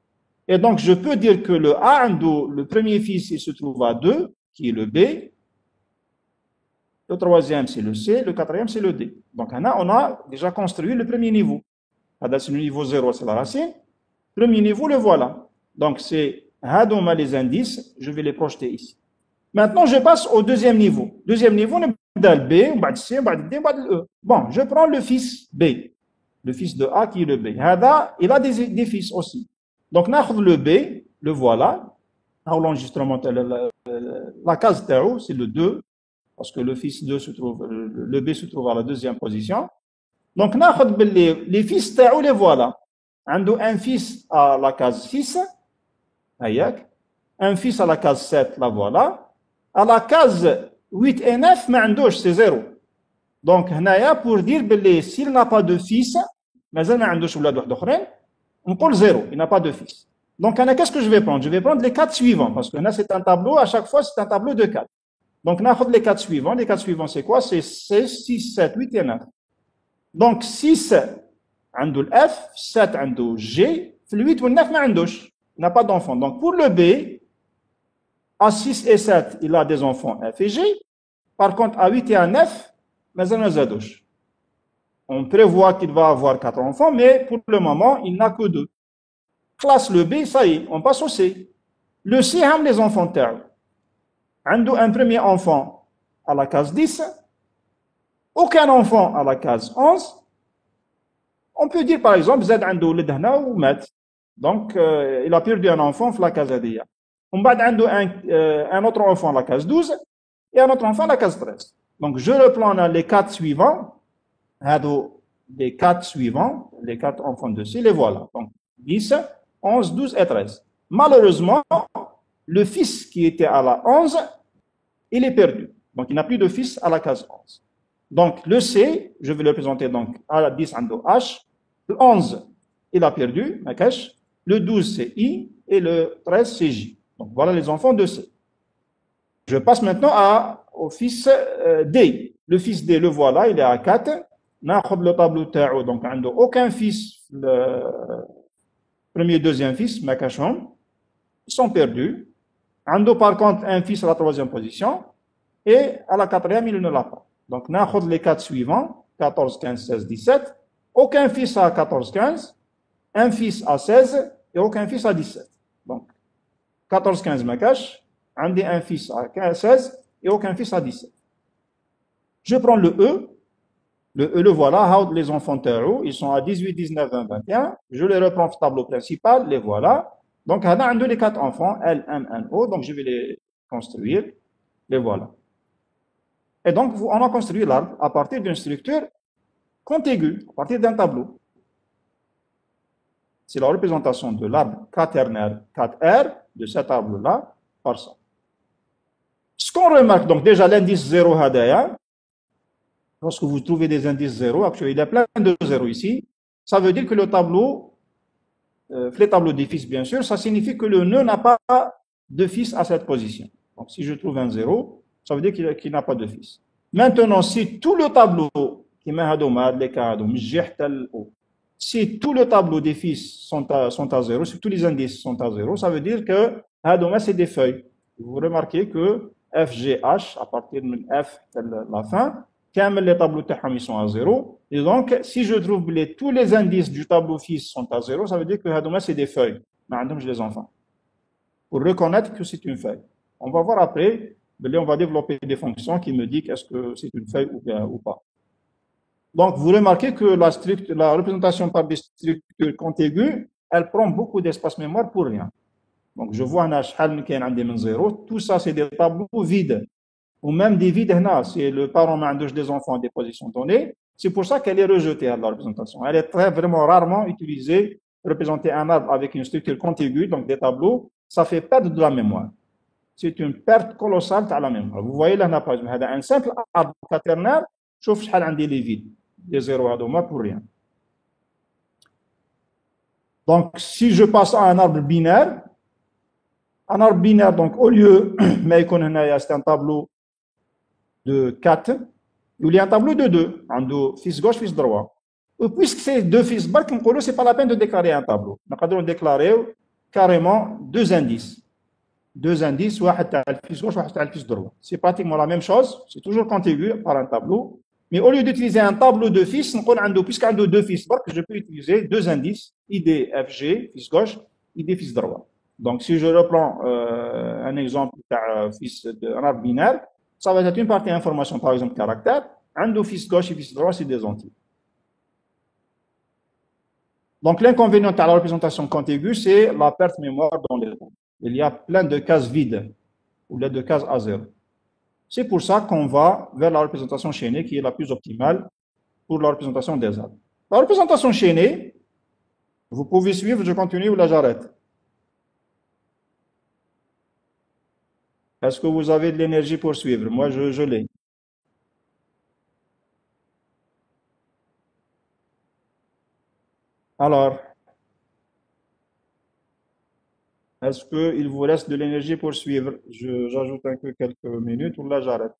Et donc, je peux dire que le A, le premier fils, il se trouve à 2, qui est le B. Le troisième, c'est le C. Le quatrième, c'est le D. Donc, on a déjà construit le premier niveau. C'est le niveau 0, c'est la racine. Premier niveau, le voilà. Donc, c'est Hadoma les indices. Je vais les projeter ici. Maintenant, je passe au deuxième niveau. Deuxième niveau, on a le B, on a le C, on a le D, on a le E. Bon, je prends le fils B. Le fils de A qui est le B. Hada, il a des fils aussi. Donc, on a le B, le voilà. L'enregistrement, la case Tao, c'est le 2. Parce que le fils 2 se trouve, le B se trouve à la deuxième position. Donc, les fils تاعو les voilà. عنده un fils à la case 6, un fils à la case 7, la voilà. À la case 8 et 9, ما عندوش, c'est 0. Donc, هنايا pour dire que s'il n'a pas de fils, مازال ما عندوش ولاد واحد اخرين, on pose 0, il n'a pas de fils. Donc, qu'est-ce que je vais prendre? Je vais prendre les 4 suivants, parce que là, c'est un tableau, à chaque fois, c'est un tableau de 4. Donc, on a les 4 suivants. Les 4 suivants, c'est quoi? C'est 6, 7, 8 et 9. Donc, 6, عنده F, 7, عنده G, le 8 ou le 9, il n'a pas d'enfant. Donc, pour le B, à 6 et 7, il a des enfants F et G. Par contre, à 8 et à 9, on prévoit qu'il va avoir 4 enfants, mais pour le moment, il n'a que 2. Classe le B, ça y est, on passe au C. Le C a les enfants terres. Un premier enfant à la case 10, aucun enfant à la case 11. On peut dire par exemple, Z عنده ولد هنا ومات. Donc, il a perdu un enfant à la case هذه. On va عنده un autre enfant à la case 12 et un autre enfant à la case 13. Donc, je reprends les 4 suivants. Les 4 suivants, les 4 enfants de C, les voilà. Donc, 10, 11, 12 et 13. Malheureusement, le fils qui était à la 11, il est perdu. Donc, il n'a plus de fils à la case 11. Donc, le C, je vais le présenter donc à la 10 en H. Le 11, il a perdu, Makash. Le 12, c'est I. Et le 13, c'est J. Donc, voilà les enfants de C. Je passe maintenant au fils D. Le fils D, le voilà, il est à 4. Le tableau تاعو, donc, il n'a aucun fils, le premier, deuxième fils, Makashon. Ils sont perdus. Ando par contre un fils à la 3e position et à la 4e il ne l'a pas. Donc on les 4 suivants, 14, 15, 16, 17. Aucun fils à 14, 15, un fils à 16 et aucun fils à 17. Donc 14, 15 Makash, un fils à 16 et aucun fils à 17. Je prends le E. Le E, le voilà, les enfants terreaux, ils sont à 18, 19, 20, 21. Je les reprends au tableau principal, les voilà. Donc, on a les 4 enfants, L, M, N, O. Donc, je vais les construire. Les voilà. Et donc, on a construit l'arbre à partir d'une structure contiguë, à partir d'un tableau. C'est la représentation de l'arbre quaternaire 4R de cet arbre-là par ça. Ce qu'on remarque, donc déjà l'indice 0 hadaya, lorsque vous trouvez des indices 0, actuellement il y a plein de 0 ici, ça veut dire que le tableau, les tableaux des fils, bien sûr, ça signifie que le nœud n'a pas de fils à cette position. Donc, si je trouve un 0, ça veut dire qu'il n'a pas de fils. Maintenant, si tout le tableau, si tout le tableau des fils sont à 0, si tous les indices sont à 0, ça veut dire que c'est des feuilles. Vous remarquez que F, G, H, à partir de F, la fin, les tableaux ils sont à 0. Et donc, si je trouve tous les indices du tableau fils sont à 0, ça veut dire que c'est des feuilles. Mais je les enfants. Pour reconnaître que c'est une feuille. On va voir après, on va développer des fonctions qui me disent est-ce que c'est une feuille ou pas. Donc, vous remarquez que la représentation par des structures contiguës, elle prend beaucoup d'espace mémoire pour rien. Donc, je vois un HL qui est un 0. Tout ça, c'est des tableaux vides. Ou même des vides, c'est le parent a des enfants à des positions données. C'est pour ça qu'elle est rejetée à la représentation. Elle est vraiment rarement utilisée. Représenter un arbre avec une structure contiguë, donc des tableaux, ça fait perdre de la mémoire. C'est une perte colossale de la mémoire. Vous voyez là, par exemple, un simple arbre quaternaire, je trouve qu'il les vides. Des zéros à deux pour rien. Donc, si je passe à un arbre binaire, donc au lieu, mais c'est un tableau de 4, il y a un tableau de 2, un fils gauche, fils droit. Et puisque c'est deux fils bas, ce n'est pas la peine de déclarer un tableau. Nous allons déclarer carrément deux indices. Deux indices, un fils gauche, un fils droit. C'est pratiquement la même chose, c'est toujours contigu par un tableau. Mais au lieu d'utiliser un tableau de fils, puisqu'il y a deux fils bas, je peux utiliser deux indices, ID, FG, fils gauche, ID, fils droit. Donc si je reprends un exemple d'un fils d'un arbre binaire, ça va être une partie information, par exemple caractère, un fils gauche et fils droit, c'est des entiers. Donc l'inconvénient de la représentation contiguë, c'est la perte de mémoire dans les tableaux. Il y a plein de cases vides, ou de cases à zéro. C'est pour ça qu'on va vers la représentation chaînée qui est la plus optimale pour la représentation des arbres. La représentation chaînée, vous pouvez suivre, je continue ou là j'arrête. Est-ce que vous avez de l'énergie pour suivre? Moi, je l'ai. Alors, est-ce qu'il vous reste de l'énergie pour suivre? J'ajoute un peu quelques minutes ou là j'arrête.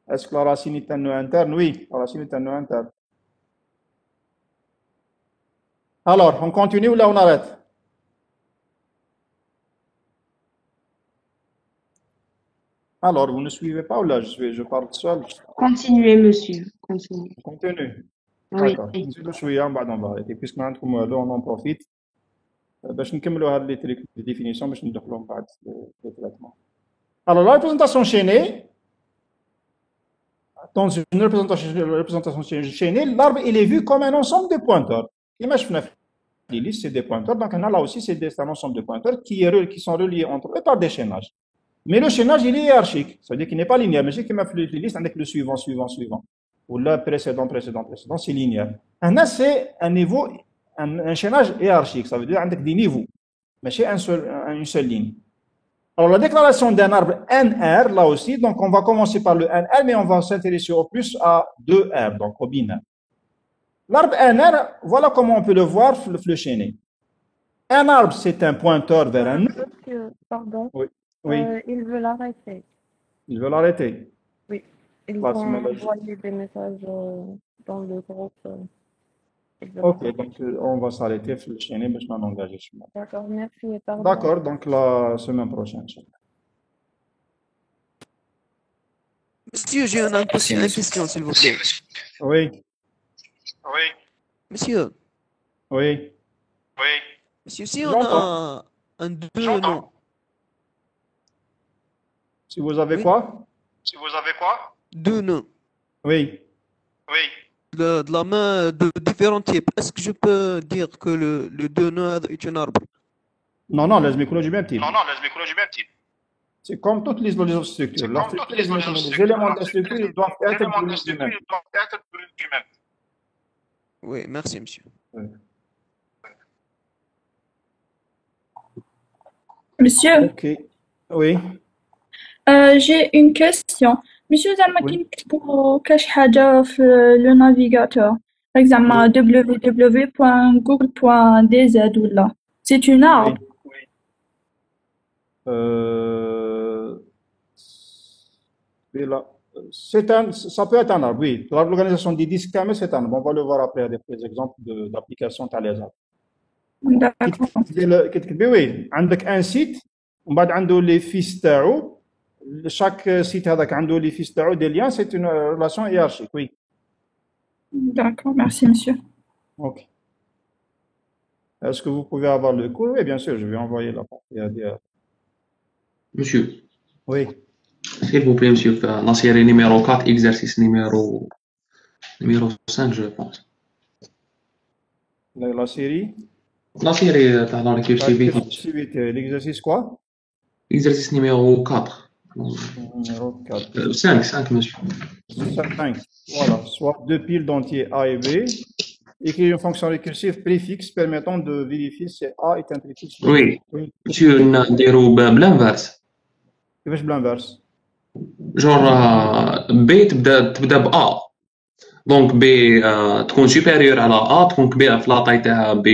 Est-ce que la racine est un nœud interne? Oui, la racine est un nœud interne. Alors, on continue ou là on arrête? Alors, vous ne suivez pas ou là je parle seul? Continuez, monsieur. Continuez. On continue. Oui. D'accord. نزيدوا شوية ومن بعد on va arrêter. Puisque ما عندكم والو, on en profite باش نكملوا هاد لي تريك دي ديفينيسيون باش ندخلوا من بعد في التريتمون. Alors, la représentation chaînée, dans une représentation chaînée, l'arbre il est vu comme un ensemble de pointeurs. كيما شفنا في les listes, c'est des pointeurs. Donc, là aussi, c'est un ensemble de pointeurs qui sont reliés entre eux par des chaînages. Mais le chaînage, il est hiérarchique. Ça veut dire qu'il n'est pas linéaire. Mais c'est comme les listes avec le suivant, suivant, suivant. Ou le précédent, précédent, précédent, c'est linéaire. C'est un niveau, un chaînage hiérarchique. Ça veut dire avec des niveaux. Mais c'est une seule ligne. Alors, la déclaration d'un arbre NR, là aussi, donc on va commencer par le NR, mais on va s'intéresser au plus à 2R, donc au binaire. L'arbre NR, voilà comment on peut le voir, le chaîné. Un arbre, c'est un pointeur vers un nœud. Monsieur, pardon. Oui. Oui. Ils veulent arrêter. Ils veulent arrêter. Oui. Ils Bah, vont c'est envoyer des messages dans le groupe. Ils veulent Ok, arrêter. donc on va s'arrêter sur le chaîné, mais je m'en engage. D'accord, merci et pardon. D'accord, donc la semaine prochaine. Monsieur, j'ai une question, s'il vous plaît. Oui, Monsieur, oui. monsieur, si on J'entends. a un deux noms, Si vous avez Oui. quoi? deux noms Oui. de la main de différents types, est-ce que je peux dire que le deux noms est un arbre? Non, non, les mycologies même type. C'est comme toutes les autres structures. La structure, les éléments de la structure, ils doivent être du même. Oui, merci, monsieur. Monsieur, Ok. Oui. j'ai une question. Monsieur, زعما Oui. كي نكتبوا كاش حاجة في لو نافيغاتور زعما www.google.dz ولا c'est une arbre. Ça peut être un arbre, oui. L'organisation des disques camés, c'est un arbre. On va le voir après avec des exemples d'applications dans les arbres. D'accord. Oui, عندك un site ومن بعد عنده les fiches تاعو. Chaque site هذاك عنده les fiches تاعو des liens, c'est une relation hiérarchique, oui. D'accord, merci monsieur. Ok. Est-ce que vous pouvez avoir le cours? Oui, bien sûr, je vais envoyer la partie ADR. Monsieur, Oui. s'il vous plaît, monsieur, la série numéro 4, exercice numéro 5, je pense. La série? La série dans la cursivité. L'exercice quoi? Exercice numéro 4. Numéro 4. 5, monsieur. 5. Voilà. Soit deux piles d'entiers A et B. Écrire une fonction récursive préfixe permettant de vérifier si A est un préfixe. Oui. Monsieur, نديرو بالانفرس. كيفاش بالانفرس؟ جور B تبدا ب A. دونك B تكون supérieure على A، تكون كبيرة في لاطاي تاعها B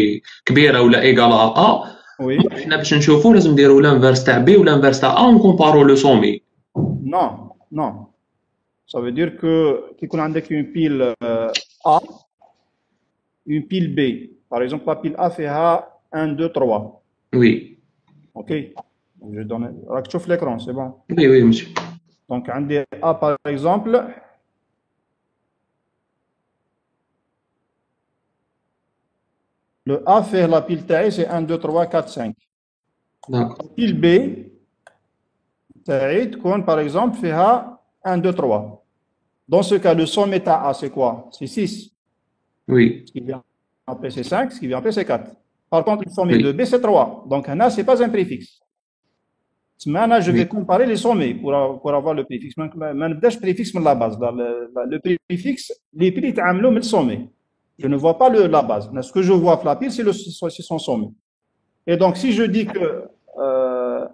كبيرة ولا ايغال على A. Oui. حنا باش نشوفو لازم نديرو لانفرس تاع B ولانفرس تاع A ونكومبارو لو سومي. Non, non. Ça veut dire que كي يكون عندك une pile A, une pile B. Par exemple, la pile A فيها 1, 2, 3. Oui. Ok. Donc, je donne. راك تشوف l'écran, c'est bon. Oui, monsieur. Donc, عندي A par exemple. Le A fait la pile taille, c'est 1, 2, 3, 4, 5. D'accord. La pile B, taille, par exemple, fait 1, 2, 3. Dans ce cas, le sommet à A, c'est quoi? C'est 6. Oui. Ce qui vient après, c'est 5. Ce qui vient après, c'est 4. Par contre, le sommet Oui. de B, c'est 3. Donc, un A, ce n'est pas un préfixe. Maintenant, je vais Oui. comparer les sommets pour avoir le préfixe. ما نبداش préfixe من la base. Le préfixe, les piles يتعاملوا من le sommet. Je ne vois pas la base. Mais ce que je vois la pile, c'est son sommet. Et donc, si je dis que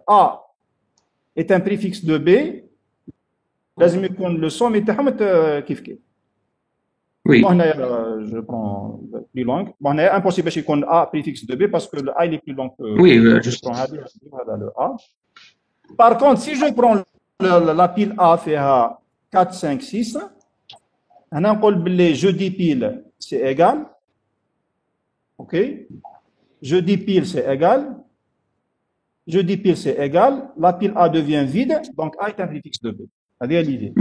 A est un préfixe de B, لازم يكون le sommet تاعهم كيف كيف. Oui. Bon, je prends plus long. Bon, c'est impossible باش يكون A préfixe de B parce que le A il est plus long que Oui, je juste. prends le A. Par contre, si je prends la pile A فيها 4, 5, 6, هنا نقول باللي je dis pile c'est égal. OK? Je dis pile c'est égal. Je dis pile c'est égal. La pile A devient vide, donc A est un préfixe de B. هذه هي l'idée.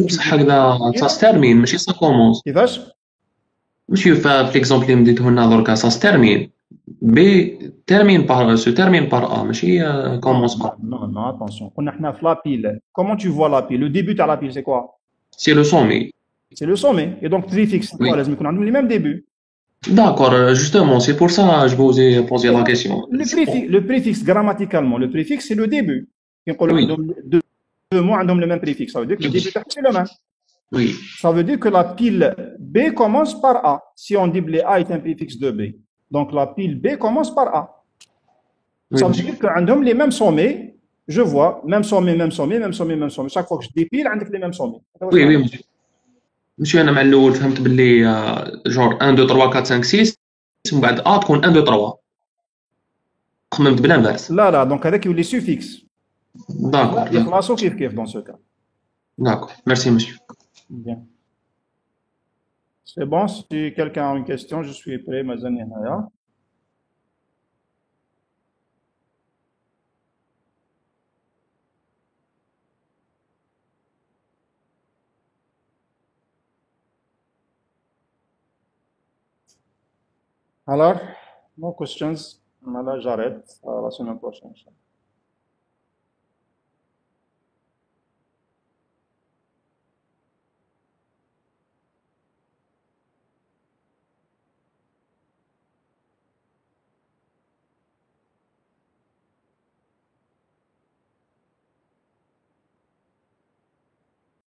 بصح هكذا ça se termine ماشي ça commence. كيفاش؟ Monsieur, في l'exemple اللي مديته لنا دركا ça se termine. B se termine par A ماشي commence par. Non, attention. On a la pile. Comment tu vois la pile? Le début de la pile, c'est quoi? C'est le sommet. C'est le sommet. Et donc, préfixe, Oui. on a les mêmes débuts. D'accord, justement, c'est pour ça que je vous ai posé la question. Le préfixe, grammaticalement, le préfixe, c'est le début. Oui. Deux mots ont le même préfixe. Ça veut dire que le début, c'est le même. Oui. Ça veut dire que la pile B commence par A. Si on dit que A est un préfixe de B. Donc, la pile B commence par A. Oui, Ça veut dire qu'un les mêmes sommets, je vois, même sommet, même sommet, même sommet, même sommet. Chaque fois que je dépile, on a les mêmes sommets. Oui, oui, monsieur. Monsieur, أنا مع الأول فهمت باللي genre 1 2 3 4 5 6 ومن بعد A تكون 1 2 3. خممت بالانفرس. لا donc avec les suffixes. D'accord. يخلصوا كيف dans ce cas. D'accord. Merci, monsieur. Bien. C'est bon, si quelqu'un a une question, je suis prêt, مازال نهاية. Alors, no questions. Là, j'arrête. À la semaine prochaine.